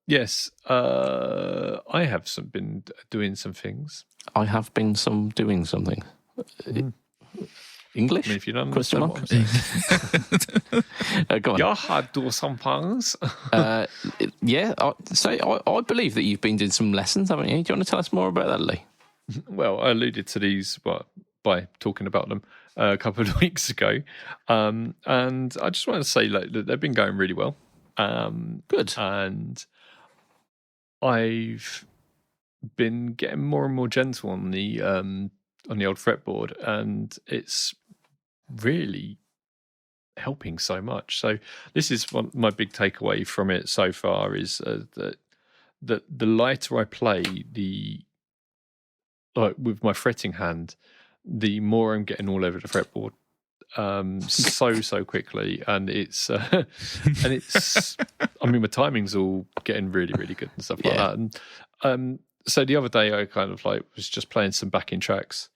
Speaker 3: Yes, I have been doing some things.
Speaker 1: I have been doing something. English?
Speaker 3: I mean, if you don't
Speaker 1: Question
Speaker 3: understand
Speaker 1: mark?
Speaker 3: what I'm saying.
Speaker 1: Go on.
Speaker 3: Yeah, I do some things.
Speaker 1: I believe that you've been doing some lessons, haven't you? Do you want to tell us more about that, Lee?
Speaker 3: Well, I alluded to these by talking about them a couple of weeks ago, and I just want to say that they've been going really well.
Speaker 1: Good.
Speaker 3: And I've been getting more and more gentle on the old fretboard, and it's really helping so much. So this is my big takeaway from it so far is that the lighter I play, with my fretting hand, the more I'm getting all over the fretboard so quickly, and it's I mean, my timing's all getting really good and stuff like that. And so the other day I kind of was just playing some backing tracks,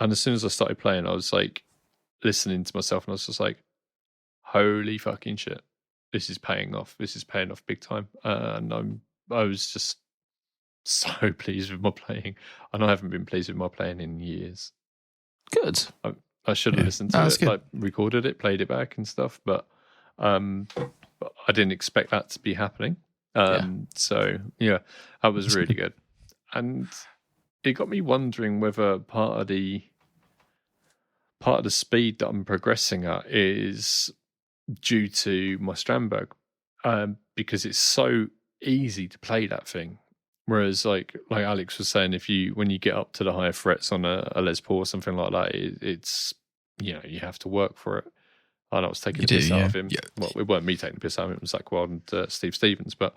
Speaker 3: and as soon as I started playing, I was like listening to myself, and I was just like, holy fucking shit, this is paying off. This is paying off big time. And I was just so pleased with my playing, and I haven't been pleased with my playing in years.
Speaker 1: Good.
Speaker 3: I should have listened to it, recorded it, played it back and stuff, but I didn't expect that to be happening. So yeah, that was really good. And it got me wondering whether part of the speed that I'm progressing at is due to my Strandberg, because it's so easy to play that thing. Whereas, like Alex was saying, when you get up to the higher frets on a Les Paul or something like that, it's you have to work for it. And I was taking the piss out of him. Yeah. Well, it weren't me taking the piss out of him; it was Zach Wild and Steve Stevens. But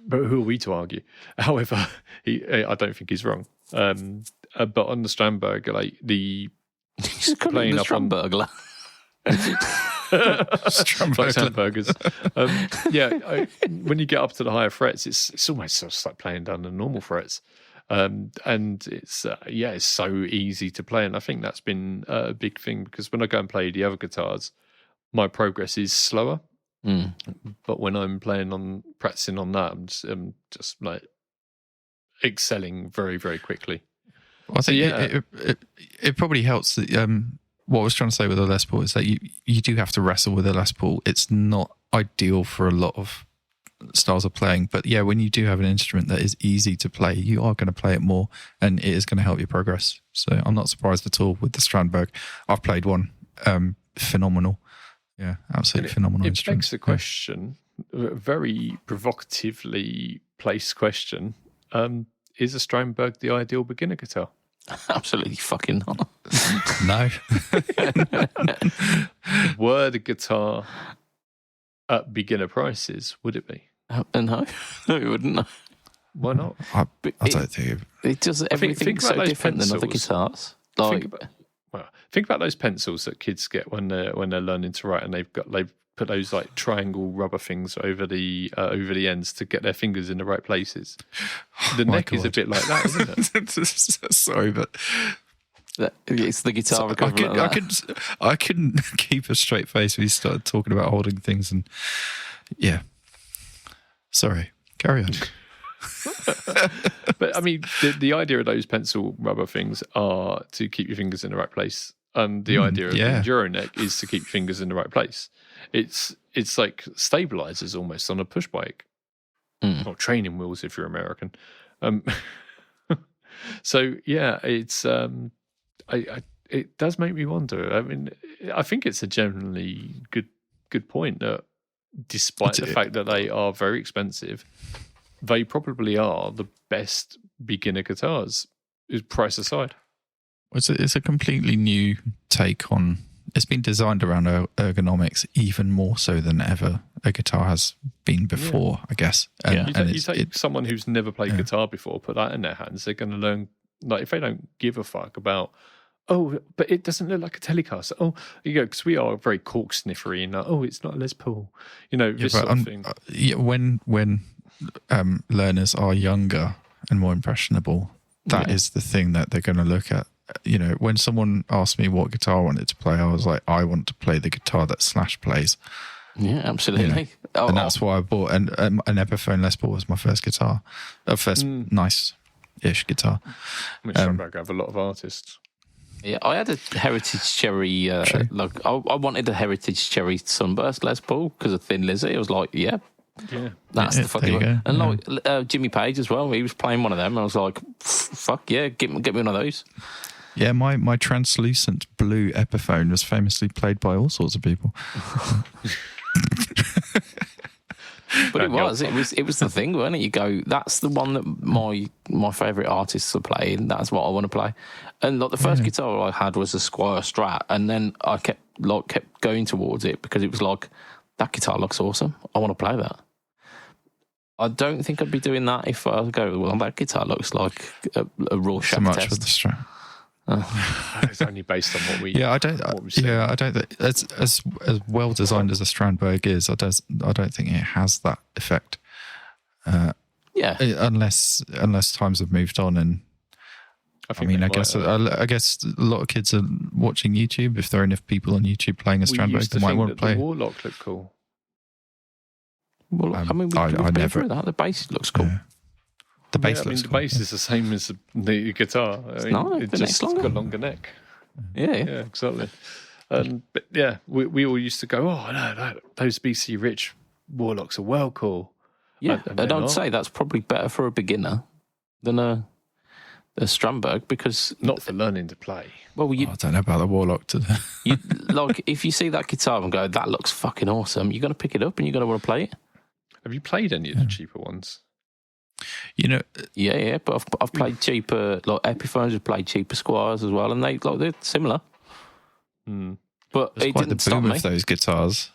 Speaker 3: but who are we to argue? However, I don't think he's wrong. But on the Strandberg,
Speaker 1: he's playing the Strandbergler.
Speaker 3: Hamburgers. When you get up to the higher frets, it's almost just like playing down the normal frets, and it's it's so easy to play. And I think that's been a big thing, because when I go and play the other guitars, my progress is slower. But when I'm practicing on that, I'm just like excelling very, very quickly.
Speaker 2: Well, I think it probably helps that what I was trying to say with the Les Paul is that you do have to wrestle with a Les Paul. It's not ideal for a lot of styles of playing. But yeah, when you do have an instrument that is easy to play, you are going to play it more, and it is going to help you progress. So I'm not surprised at all with the Strandberg. I've played one, phenomenal. Yeah, absolutely phenomenal
Speaker 3: It
Speaker 2: instrument.
Speaker 3: begs the question, a very provocatively placed question, is a Strandberg the ideal beginner guitar?
Speaker 1: Absolutely fucking not.
Speaker 2: No.
Speaker 3: Were the guitar at beginner prices, would it be?
Speaker 1: No, it wouldn't. No.
Speaker 3: Why not?
Speaker 2: I don't think
Speaker 1: It does everything
Speaker 3: think about
Speaker 1: so
Speaker 3: those
Speaker 1: different than other
Speaker 3: pencils.
Speaker 1: guitars.
Speaker 3: Think about those pencils that kids get when they're learning to write, and they've put those like triangle rubber things over the ends to get their fingers in the right places. The neck is a bit like that, isn't it?
Speaker 2: Sorry, but
Speaker 1: It's the guitar equivalent of that.
Speaker 2: I couldn't keep a straight face when you started talking about holding things, and yeah. Sorry, carry on.
Speaker 3: But I mean, the idea of those pencil rubber things are to keep your fingers in the right place, and the idea of the enduro neck is to keep your fingers in the right place. It's like stabilizers almost on a push bike, or training wheels if you're American. So yeah, it's it does make me wonder. I mean, I think it's a generally good point that despite the fact that they are very expensive, they probably are the best beginner guitars, price aside.
Speaker 2: It's a completely new take on. It's been designed around ergonomics even more so than ever a guitar has been before, I guess. And,
Speaker 3: you take someone who's never played guitar before, put that in their hands, they're going to learn. Like if they don't give a fuck about, but it doesn't look like a Telecaster. Oh, you go, because we are very cork sniffery and it's not a Les Paul. This sort of thing.
Speaker 2: When learners are younger and more impressionable, that is the thing that they're going to look at. When someone asked me what guitar I wanted to play, I was like, I want to play the guitar that Slash plays.
Speaker 1: Yeah, absolutely.
Speaker 2: And that's why I bought an Epiphone Les Paul was my first guitar, first nice-ish guitar.
Speaker 3: Which I have a lot of artists.
Speaker 1: Yeah, I had a Heritage Cherry. I wanted a Heritage Cherry Sunburst Les Paul because of Thin Lizzy. I was like, that's the fucking one. And like Jimmy Page as well. He was playing one of them. And I was like, fuck yeah, get me one of those.
Speaker 2: Yeah, my translucent blue Epiphone was famously played by all sorts of people.
Speaker 1: But it was the thing, wasn't it? You go, that's the one that my favourite artists are playing. That's what I want to play. And like the first guitar I had was a Squire Strat, and then I kept going towards it because it was like, that guitar looks awesome. I want to play that. I don't think I'd be doing that if I go, well, that guitar looks like a Rorschach
Speaker 2: so much
Speaker 1: test.
Speaker 2: with the Strat.
Speaker 3: It's only based on what we.
Speaker 2: I don't think as well designed as a Strandberg is. I don't think it has that effect. Unless times have moved on, and I guess a lot of kids are watching YouTube. If there are enough people on YouTube playing a Strandberg, they might want to play.
Speaker 3: The Warlock looked cool.
Speaker 1: Well, I mean, we've been through that. The bass looks cool.
Speaker 2: Yeah. The bass looks
Speaker 3: the
Speaker 2: cool.
Speaker 3: bass is the same as the guitar. It just got a longer neck.
Speaker 1: Yeah,
Speaker 3: exactly. But yeah, we all used to go, those BC Rich Warlocks are well cool.
Speaker 1: Yeah, and I'd say that's probably better for a beginner than a Strandberg because
Speaker 3: not for learning to play.
Speaker 1: Well,
Speaker 2: I don't know about the Warlock today.
Speaker 1: If you see that guitar and go, that looks fucking awesome, you're going to pick it up and you're going to want to play it.
Speaker 3: Have you played any of the cheaper ones?
Speaker 1: Yeah, but I've played cheaper, like Epiphones. I've played cheaper Squires as well, and they're similar. But
Speaker 2: it's
Speaker 1: it
Speaker 2: quite
Speaker 1: didn't
Speaker 2: the
Speaker 1: stop
Speaker 2: boom
Speaker 1: me.
Speaker 2: of those guitars.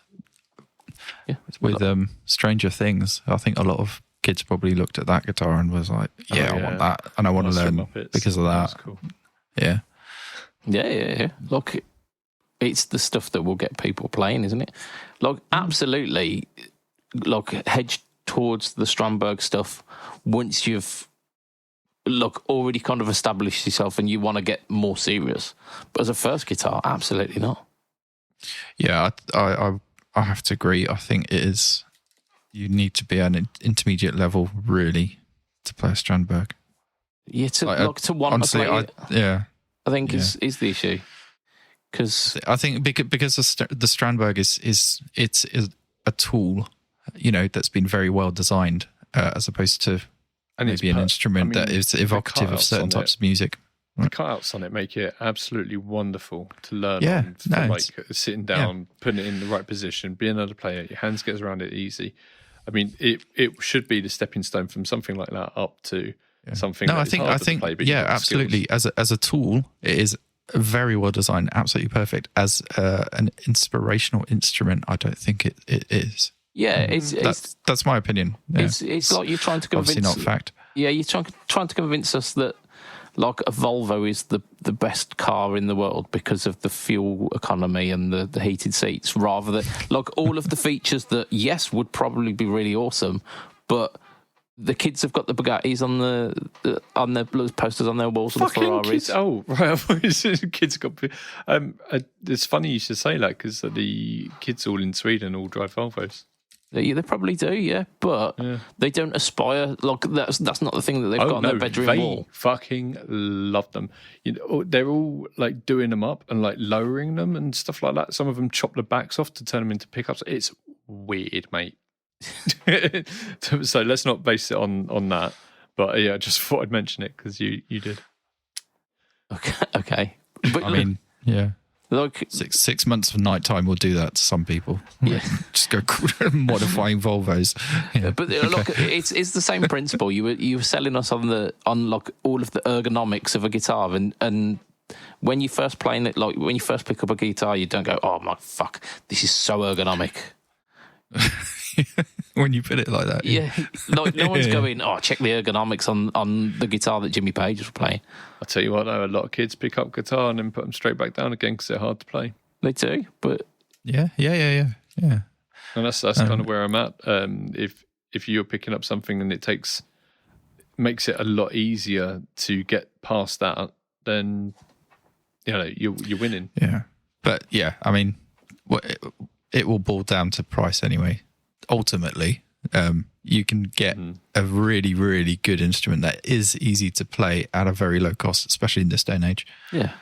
Speaker 1: Yeah,
Speaker 2: with Stranger Things, I think a lot of kids probably looked at that guitar and was like, I want that, and I want to learn because of that.
Speaker 3: Cool.
Speaker 2: Yeah.
Speaker 1: Look, it's the stuff that will get people playing, isn't it? Like, absolutely, hedge towards the Strandberg stuff once you've already kind of established yourself and you want to get more serious. But as a first guitar, absolutely not.
Speaker 2: Yeah, I have to agree. I think it is. You need to be at an intermediate level really to play a Strandberg.
Speaker 1: Yeah, to want to play it. I think is the issue. Because
Speaker 2: I think because the Strandberg is a tool. that's been very well designed, as opposed to
Speaker 3: And
Speaker 2: maybe an instrument that is evocative of certain types of music.
Speaker 3: The cutouts on it make it absolutely wonderful to learn
Speaker 2: Yeah,
Speaker 3: on. For
Speaker 2: no,
Speaker 3: like sitting down, putting it in the right position, being able to play it, your hands gets around it easy. I mean, it should be the stepping stone from something like that up to something.
Speaker 2: No,
Speaker 3: that
Speaker 2: I think, absolutely. As a tool, it is very well designed, absolutely perfect. As an inspirational instrument, I don't think it is.
Speaker 1: Yeah,
Speaker 2: that's my opinion. Yeah.
Speaker 1: It's like you're trying to convince.
Speaker 2: Obviously not fact.
Speaker 1: Yeah, you're trying to convince us that like a Volvo is the best car in the world because of the fuel economy and the heated seats, rather than like all of the features that would probably be really awesome, but the kids have got the Bugattis on their posters on their walls and the Ferraris.
Speaker 3: Kids. Oh, right. I thought you said kids got. It's funny you should say that because the kids all in Sweden all drive Volvos.
Speaker 1: They probably do, yeah, but they don't aspire. Like that's not the thing that they've got on their bedroom wall.
Speaker 3: They fucking love them. They're all like doing them up and like lowering them and stuff like that. Some of them chop the backs off to turn them into pickups. It's weird, mate. So let's not base it on that. But yeah, I just thought I'd mention it because you did.
Speaker 1: Okay. But
Speaker 2: I mean, yeah.
Speaker 1: Like
Speaker 2: 6 months of nighttime will do that to some people.
Speaker 1: Yeah.
Speaker 2: Just go modifying Volvos. Yeah.
Speaker 1: But look, it's the same principle. You were selling us on like all of the ergonomics of a guitar, and when you first playing it, like when you first pick up a guitar, you don't go, "Oh my fuck, this is so ergonomic."
Speaker 2: When you put it like that,
Speaker 1: yeah. Like no one's going, "Oh, check the ergonomics on the guitar that Jimmy Page was playing."
Speaker 3: I'll tell you what, though, a lot of kids pick up guitar and then put them straight back down again because they're hard to play.
Speaker 1: They do, but
Speaker 2: yeah.
Speaker 3: And that's kind of where I'm at. If you're picking up something and it makes it a lot easier to get past that, then you're winning.
Speaker 2: Yeah, but yeah, I mean, it will boil down to price anyway. Ultimately, you can get a really, really good instrument that is easy to play at a very low cost, especially in this day and age.
Speaker 1: Yeah,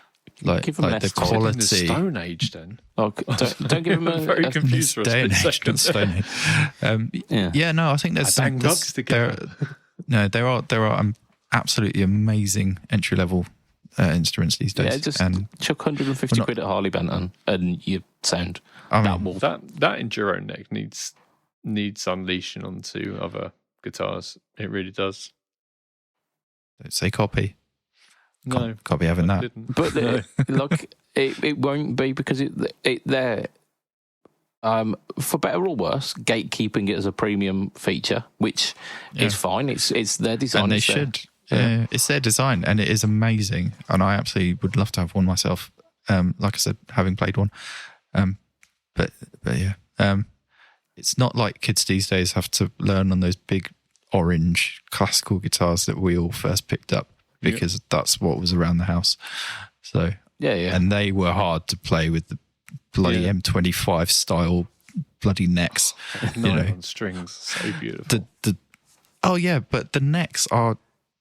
Speaker 2: like the quality.
Speaker 3: In the Stone Age, then.
Speaker 1: Oh, don't give them a
Speaker 3: very confused for a split second.
Speaker 2: Stone Age. No, I think there's
Speaker 3: bugs together.
Speaker 2: There are absolutely amazing entry level instruments these days.
Speaker 1: Yeah, just chuck 150 quid at Harley Benton and you sound.
Speaker 3: That Enduro neck needs unleashing onto other guitars. It really does.
Speaker 2: Don't say copy.
Speaker 3: No,
Speaker 2: can't be having that.
Speaker 3: Didn't.
Speaker 1: But look, it won't be because they're for better or worse, gatekeeping it as a premium feature, which is fine. It's their design,
Speaker 2: and they should. It's their design, and it is amazing. And I absolutely would love to have one myself. Like I said, having played one. But yeah. It's not like kids these days have to learn on those big orange classical guitars that we all first picked up because that's what was around the house. So and they were hard to play with the bloody M25 style bloody necks.
Speaker 3: On strings, so beautiful.
Speaker 2: But the necks are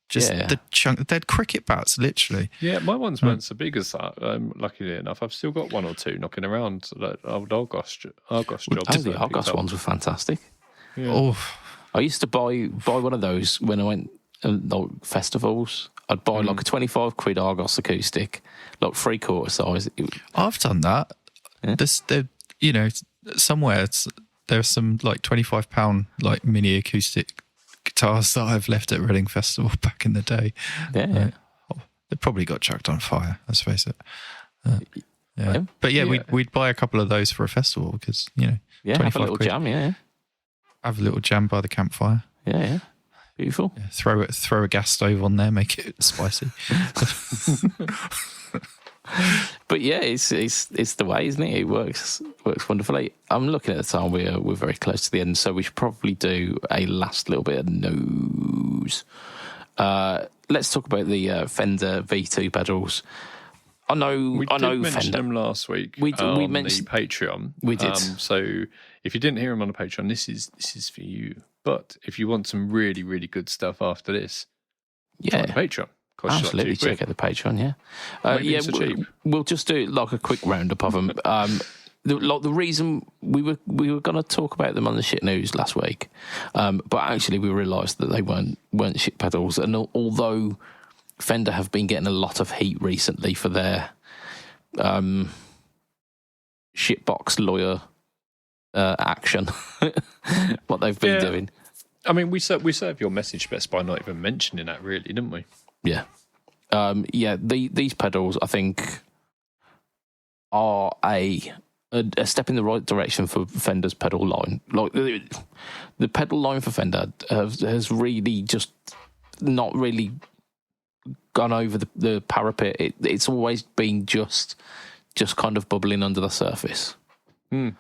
Speaker 2: just the chunk. They're cricket bats, literally.
Speaker 3: Yeah, my ones weren't so big as that. Luckily enough, I've still got one or two knocking around. Like old Argos jobs.
Speaker 1: The Argos ones were fantastic.
Speaker 3: Yeah.
Speaker 2: Oh,
Speaker 1: I used to buy one of those when I went festivals. I'd buy like a 25 quid Argos acoustic, like 3/4 size.
Speaker 2: I've done that.
Speaker 1: Yeah.
Speaker 2: Somewhere there's some like £25 like mini acoustic guitars that I've left at Reading Festival back in the day.
Speaker 1: Yeah.
Speaker 2: They probably got chucked on fire, let's face it. But we'd buy a couple of those for a festival because,
Speaker 1: have a little
Speaker 2: quid.
Speaker 1: jam,
Speaker 2: Have a little jam by the campfire.
Speaker 1: Yeah. Beautiful.
Speaker 2: Yeah, throw a gas stove on there, make it spicy.
Speaker 1: But yeah, it's the way, isn't it? It works wonderfully. I'm looking at the time. We're very close to the end, so we should probably do a last little bit of news. Let's talk about the Fender V2 pedals. I know
Speaker 3: mention
Speaker 1: Fender.
Speaker 3: them last week.
Speaker 1: We mentioned
Speaker 3: the Patreon.
Speaker 1: We did.
Speaker 3: So if you didn't hear them on the Patreon, this is for you. But if you want some really, really good stuff after this, join the Patreon.
Speaker 1: Absolutely, check out the Patreon.
Speaker 3: So cheap.
Speaker 1: We'll just do like a quick roundup of them. the reason we were going to talk about them on the shit news last week, but actually we realised that they weren't shit pedals, and although Fender have been getting a lot of heat recently for their shitbox lawyer action, what they've been doing.
Speaker 3: I mean, we served your message best by not even mentioning that, really, didn't we?
Speaker 1: Yeah. These pedals, I think, are a step in the right direction for Fender's pedal line. Like the pedal line for Fender has really just not really gone over the parapet. It's always been just kind of bubbling under the surface. And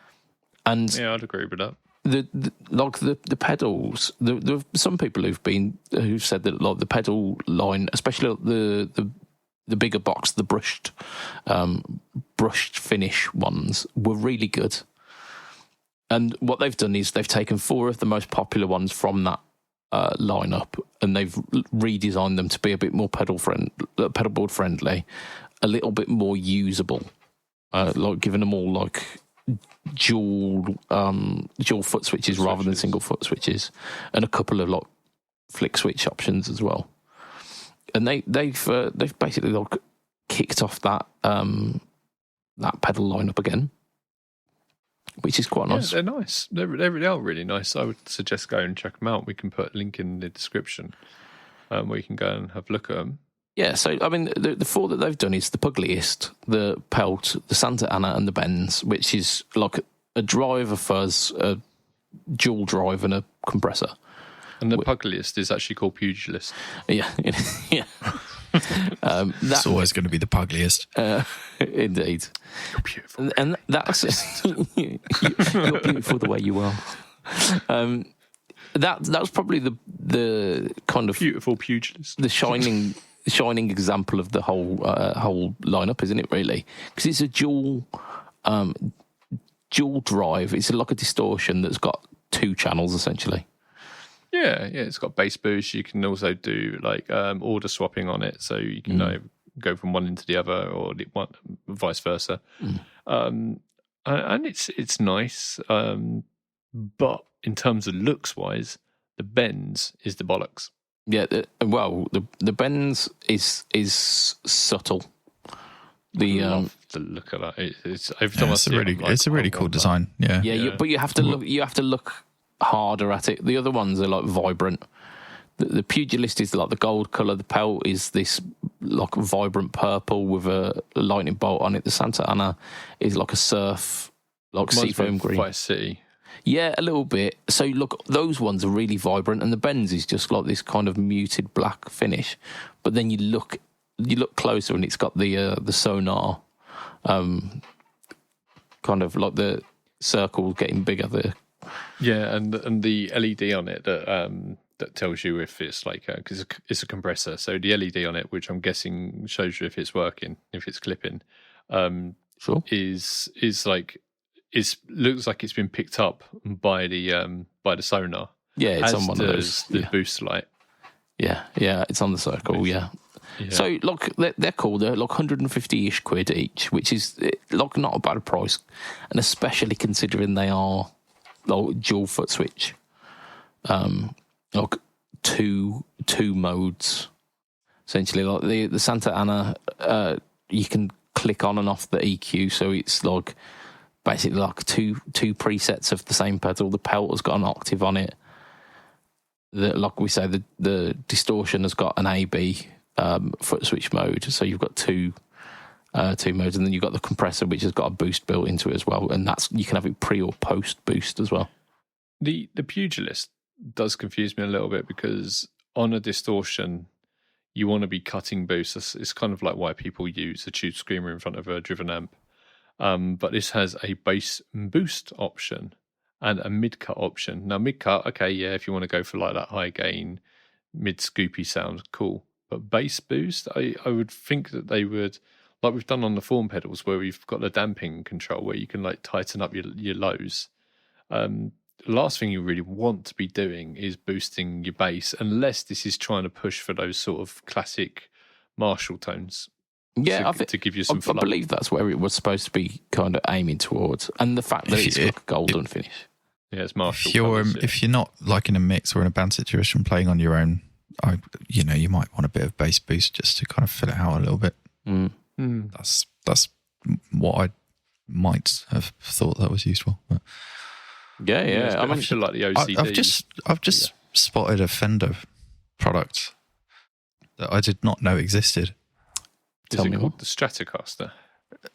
Speaker 3: yeah, I'd agree with that.
Speaker 1: The pedals. There are some people who've said that like the pedal line, especially the bigger box, the brushed finish ones, were really good. And what they've done is they've taken 4 of the most popular ones from that lineup, and they've redesigned them to be a bit more pedalboard friendly, a little bit more usable, like giving them all like dual foot switches rather than single foot switches, and a couple of like flick switch options as well. And they've basically like kicked off that pedal lineup again, which is quite nice.
Speaker 3: Yeah, they're nice. They are really nice. I would suggest go and check them out. We can put a link in the description where you can go and have a look at them.
Speaker 1: Yeah, so I mean, the 4 that they've done is the Pugliest, the Pelt, the Santa Ana, and the Benz, which is like a drive, a fuzz, a dual drive, and a compressor.
Speaker 3: And the Pugliest is actually called Pugilist.
Speaker 1: Yeah, yeah.
Speaker 2: It's always going to be the Pugliest.
Speaker 1: Indeed.
Speaker 3: You're beautiful.
Speaker 1: And that's you're beautiful the way you are. That's probably the kind of
Speaker 3: beautiful pugilist,
Speaker 1: the shining example of the whole lineup, isn't it? Really, because it's a dual drive. It's like a distortion that's got 2 channels essentially.
Speaker 3: Yeah, it's got bass boost. You can also do like order swapping on it, so you can go from one into the other, or vice versa. And it's nice. But in terms of looks wise, the Benz is the bollocks.
Speaker 1: Yeah, the Benz is subtle.
Speaker 3: I love the look of that. It's every time I see
Speaker 2: it's a really cool design. Yeah.
Speaker 1: But you have to look harder at it. The other ones are like vibrant. The Pugilist is like the gold colour. The Pelt is this like vibrant purple with a lightning bolt on it. The Santa Ana is like a surf, like seafoam green.
Speaker 3: Vice City.
Speaker 1: Yeah, a little bit. So look, those ones are really vibrant, and the Benz is just like this kind of muted black finish. But then you look closer, and it's got the sonar, kind of like the circle getting bigger.
Speaker 3: Yeah, and the LED on it that tells you if it's like because it's a compressor, so the LED on it, which I'm guessing shows you if it's working, if it's clipping,
Speaker 1: sure,
Speaker 3: is like looks like it's been picked up by the sonar.
Speaker 1: Yeah, it's on one of those.
Speaker 3: The boost light.
Speaker 1: Yeah, it's on the circle. Yeah. So look, they're cool. They're like 150-ish quid each, which is like not a bad price, and especially considering they are like dual foot switch, like two modes essentially. Like the Santa Ana, you can click on and off the EQ, so it's like basically like two presets of the same pedal. The Pelt has got an octave on it. Like we say, the distortion has got an AB foot switch mode, so you've got two modes, and then you've got the compressor, which has got a boost built into it as well, and you can have it pre or post boost as well.
Speaker 3: The Pugilist does confuse me a little bit, because on a distortion you want to be cutting boosts. It's kind of like why people use a tube screamer in front of a driven amp, but this has a bass boost option and a mid cut option. Now mid cut, okay, yeah, if you want to go for like that high gain mid scoopy sound, cool. But bass boost, I would think that they would, like we've done on the form pedals, where we've got the damping control, where you can like tighten up your lows. The last thing you really want to be doing is boosting your bass, unless this is trying to push for those sort of classic Marshall tones.
Speaker 1: Yeah,
Speaker 3: to give you some
Speaker 1: I
Speaker 3: fun.
Speaker 1: believe that's where it was supposed to be kind of aiming towards, and the fact that it's got a golden finish.
Speaker 3: Yeah, it's Marshall.
Speaker 2: If you're not like in a mix or in a band situation playing on your own, you might want a bit of bass boost just to kind of fill it out a little bit. That's what I might have thought that was useful. But
Speaker 1: Yeah.
Speaker 3: I feel like the OCD.
Speaker 2: I've just spotted a Fender product that I did not know existed.
Speaker 3: Is it called the Stratocaster?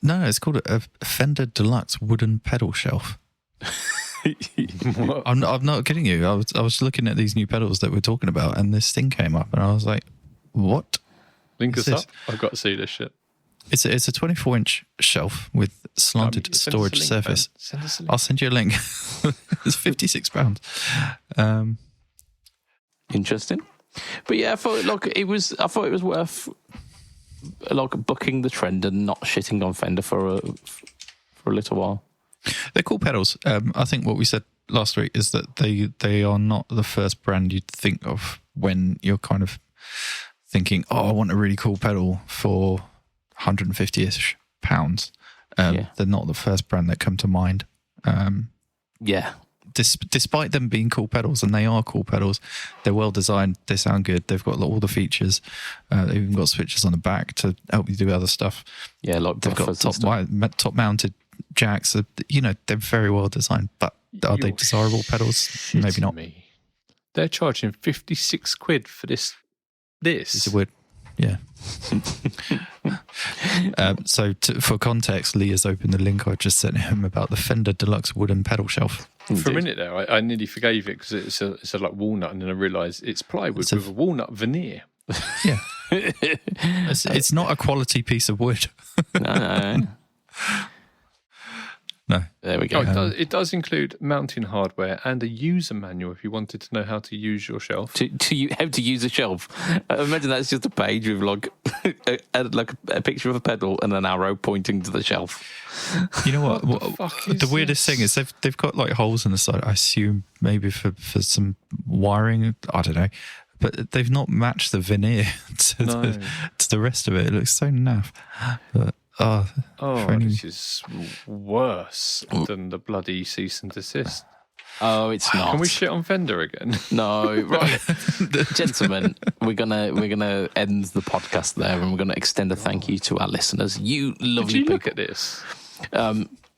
Speaker 2: No, it's called a Fender Deluxe wooden pedal shelf. I'm not kidding you. I was looking at these new pedals that we're talking about, and this thing came up, and I was like, "What?
Speaker 3: Link us up. I've got to see this shit."
Speaker 2: It's a 24-inch shelf with slanted storage surface.
Speaker 3: Send us a link.
Speaker 2: I'll send you a link. It's £56.
Speaker 1: Interesting, but yeah, I thought it was worth bucking the trend and not shitting on Fender for a little while.
Speaker 2: They're cool pedals. I think what we said last week is that they are not the first brand you'd think of when you're kind of thinking, I want a really cool pedal for 150-ish pounds. They're not the first brand that come to mind.
Speaker 1: Yeah.
Speaker 2: Despite them being cool pedals, and they are cool pedals, they're well designed, they sound good, they've got all the features, they've even got switches on the back to help you do other stuff.
Speaker 1: Yeah, like
Speaker 2: they've got top mounted jacks, they're very well designed, but are they desirable pedals? Maybe not.
Speaker 3: They're charging 56 quid for this.
Speaker 2: It's a wood. Yeah. For context, Lee has opened the link I just sent him about the Fender Deluxe wooden pedal shelf.
Speaker 1: Indeed.
Speaker 3: For a minute there, I nearly forgave it because it's a like walnut, and then I realised it's plywood with a walnut veneer.
Speaker 2: Yeah. It's not a quality piece of wood.
Speaker 1: No.
Speaker 2: No.
Speaker 1: There we go.
Speaker 3: It does include mounting hardware and a user manual if you wanted to know how to use your shelf.
Speaker 1: How to use a shelf. Imagine that's just a page with a picture of a pedal and an arrow pointing to the shelf.
Speaker 2: You know what?
Speaker 3: The
Speaker 2: weirdest thing is they've got like holes in the side. I assume maybe for some wiring. I don't know. But they've not matched the veneer to the rest of it. It looks so naff. But,
Speaker 3: this is worse than the bloody cease and desist.
Speaker 1: Oh, it's not.
Speaker 3: Can we shit on Fender again?
Speaker 1: No, right, gentlemen. We're gonna end the podcast there, and we're gonna extend a thank you to our listeners. You lovely
Speaker 3: Did you
Speaker 1: people.
Speaker 3: look at this?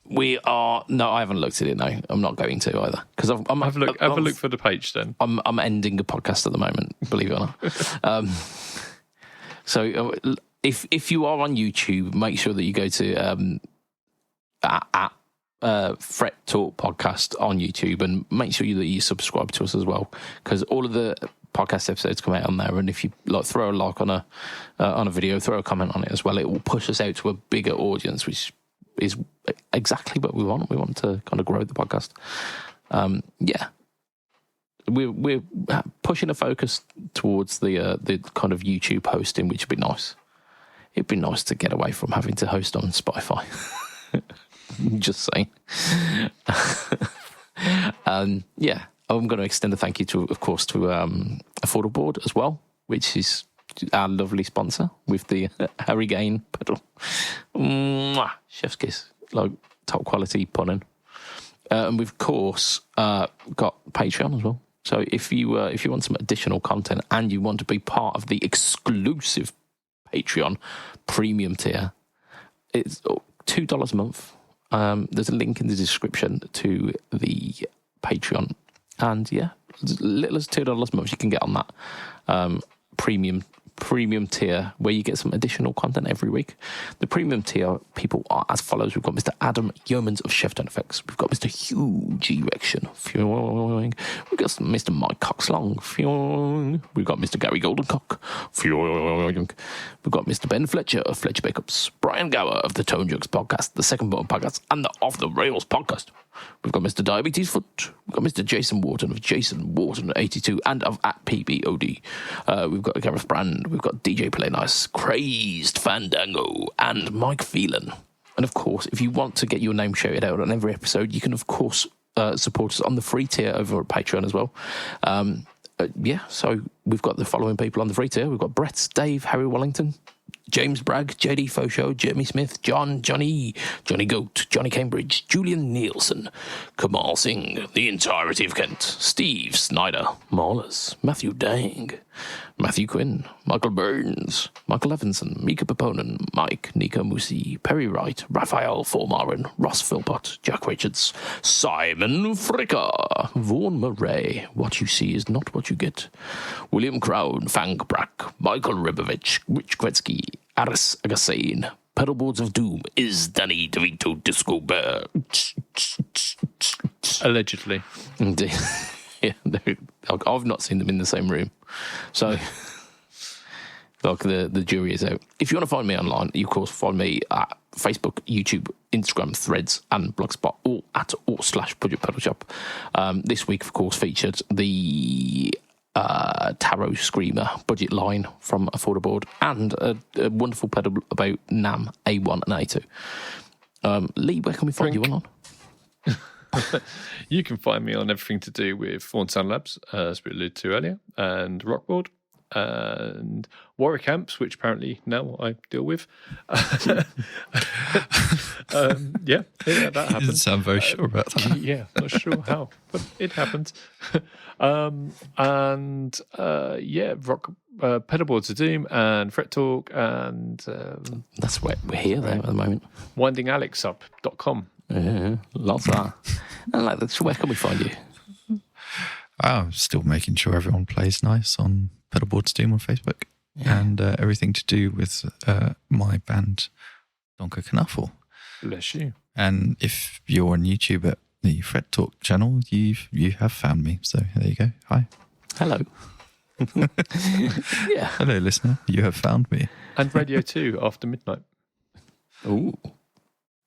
Speaker 1: We are no, I haven't looked at it. No, I'm not going to either because have
Speaker 3: a look for the page then.
Speaker 1: I'm ending a podcast at the moment. Believe it or not. So if you are on YouTube, make sure that you go to Fret Talk Podcast on YouTube, and make sure that you subscribe to us as well, because all of the podcast episodes come out on there. And if you throw a like on a video, throw a comment on it as well, it will push us out to a bigger audience, which is exactly what we want. We want to kind of grow the podcast. We're pushing a focus towards the kind of YouTube hosting, which would be nice. It'd be nice to get away from having to host on Spotify. Just saying. I'm going to extend a thank you to Affordable Board as well, which is our lovely sponsor with the Harry Gain pedal. Mwah! Chef's kiss, like top quality punning. And we've of course got Patreon as well. So if you want some additional content and you want to be part of the exclusive Patreon premium tier, it's $2 a month. There's a link in the description to the Patreon, and as little as $2 a month you can get on that premium tier, where you get some additional content every week. The premium tier people are as follows. We've got Mr. Adam Yeomans of Chef Effects. We've got Mr. Huge Erection. We've got Mr. Mike Coxlong. We've got Mr. Gary Goldencock. We've got Mr. Ben Fletcher of Fletcher Pickups. Brian Gower of the Tone Jugs Podcast, the Second Button Podcast, and the Off the Rails Podcast. We've got Mr. Diabetes Foot. We've got Mr. Jason Wharton of Jason Wharton 82 and of at PBOD. We've got Gareth Brand. We've got DJ Play Nice, Crazed Fandango, and Mike Phelan. And of course, if you want to get your name shouted out on every episode, you can of course support us on the free tier over at Patreon as well. So we've got the following people on the free tier. We've got Brett, Dave, Harry Wellington, James Bragg, JD Fosho, Jeremy Smith, Johnny Goat, Johnny Cambridge, Julian Nielsen, Kamal Singh, the entirety of Kent, Steve Snyder, Maulers, Matthew Dang, Matthew Quinn, Michael Burns, Michael Evanson, Mika Paponen, Mike, Nico Musi, Perry Wright, Raphael Formarin, Ross Philpott, Jack Richards, Simon Fricker, Vaughan Murray, What You See Is Not What You Get, William Crown, Fang Brack, Michael Ribovich, Rich Gretzky, Aris Agassane, Pedalboards of Doom, Is Danny DeVito Disco Bear.
Speaker 3: Allegedly.
Speaker 1: Indeed. Yeah, I've not seen them in the same room. So, like, the jury is out. If you want to find me online, you, of course, find me at Facebook, YouTube, Instagram, Threads, and Blogspot, all at /BudgetPedalChap. This week, of course, featured the Tarot Screamer budget line from Affordable and a wonderful pedal about NAM A1 and A2. Lee, where can we find you online?
Speaker 3: You can find me on everything to do with Fawn Sound Labs, as we alluded to earlier, and Rockboard, and Warwick Amps, which apparently now I deal with. Yeah, that happened.
Speaker 2: You didn't sound very sure about that.
Speaker 3: Yeah, not sure how, but it happened. Yeah, Rock Pedalboards of Doom and Fret Talk, and
Speaker 1: That's where we're here there at the moment.
Speaker 3: windingalexup.com.
Speaker 1: Yeah, lots of that. And like, that's where can we find you?
Speaker 2: I'm still making sure everyone plays nice on Pedalboards Doom on Facebook, and everything to do with my band Donker Knuffle.
Speaker 3: Bless you.
Speaker 2: And if you're on YouTube at the Fret Talk channel, you have found me. So there you go. Hi.
Speaker 1: Hello. Yeah.
Speaker 2: Hello, listener. You have found me.
Speaker 3: And Radio 2 after midnight.
Speaker 1: Ooh.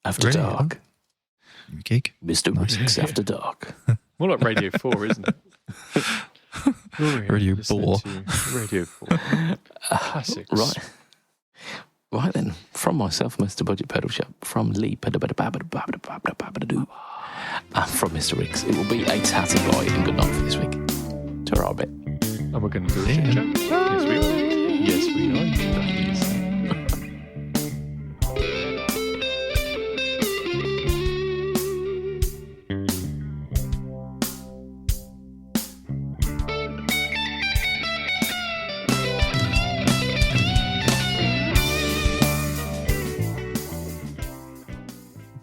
Speaker 1: After
Speaker 2: Really?
Speaker 1: dark.
Speaker 2: Gig.
Speaker 1: Mr.
Speaker 2: Nice.
Speaker 1: Riggs After Dark.
Speaker 3: More like Radio 4, isn't it?
Speaker 2: Radio
Speaker 3: Listening
Speaker 2: 4.
Speaker 3: to Radio 4. Classics.
Speaker 1: Right then, from myself, Mr. Budget Pedal Chap, from Lee, and from Mr. Riggs, it will be a tatty boy and good night for this week. Ta-ra bit.
Speaker 3: And we're going to do a chit chat. Yes, we are. Yes, we are. That is.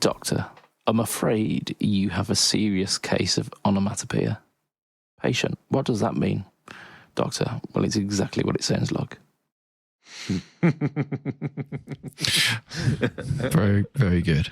Speaker 1: Doctor, I'm afraid you have a serious case of onomatopoeia. Patient, what does that mean? Doctor, well, it's exactly what it sounds like.
Speaker 2: Very, very good.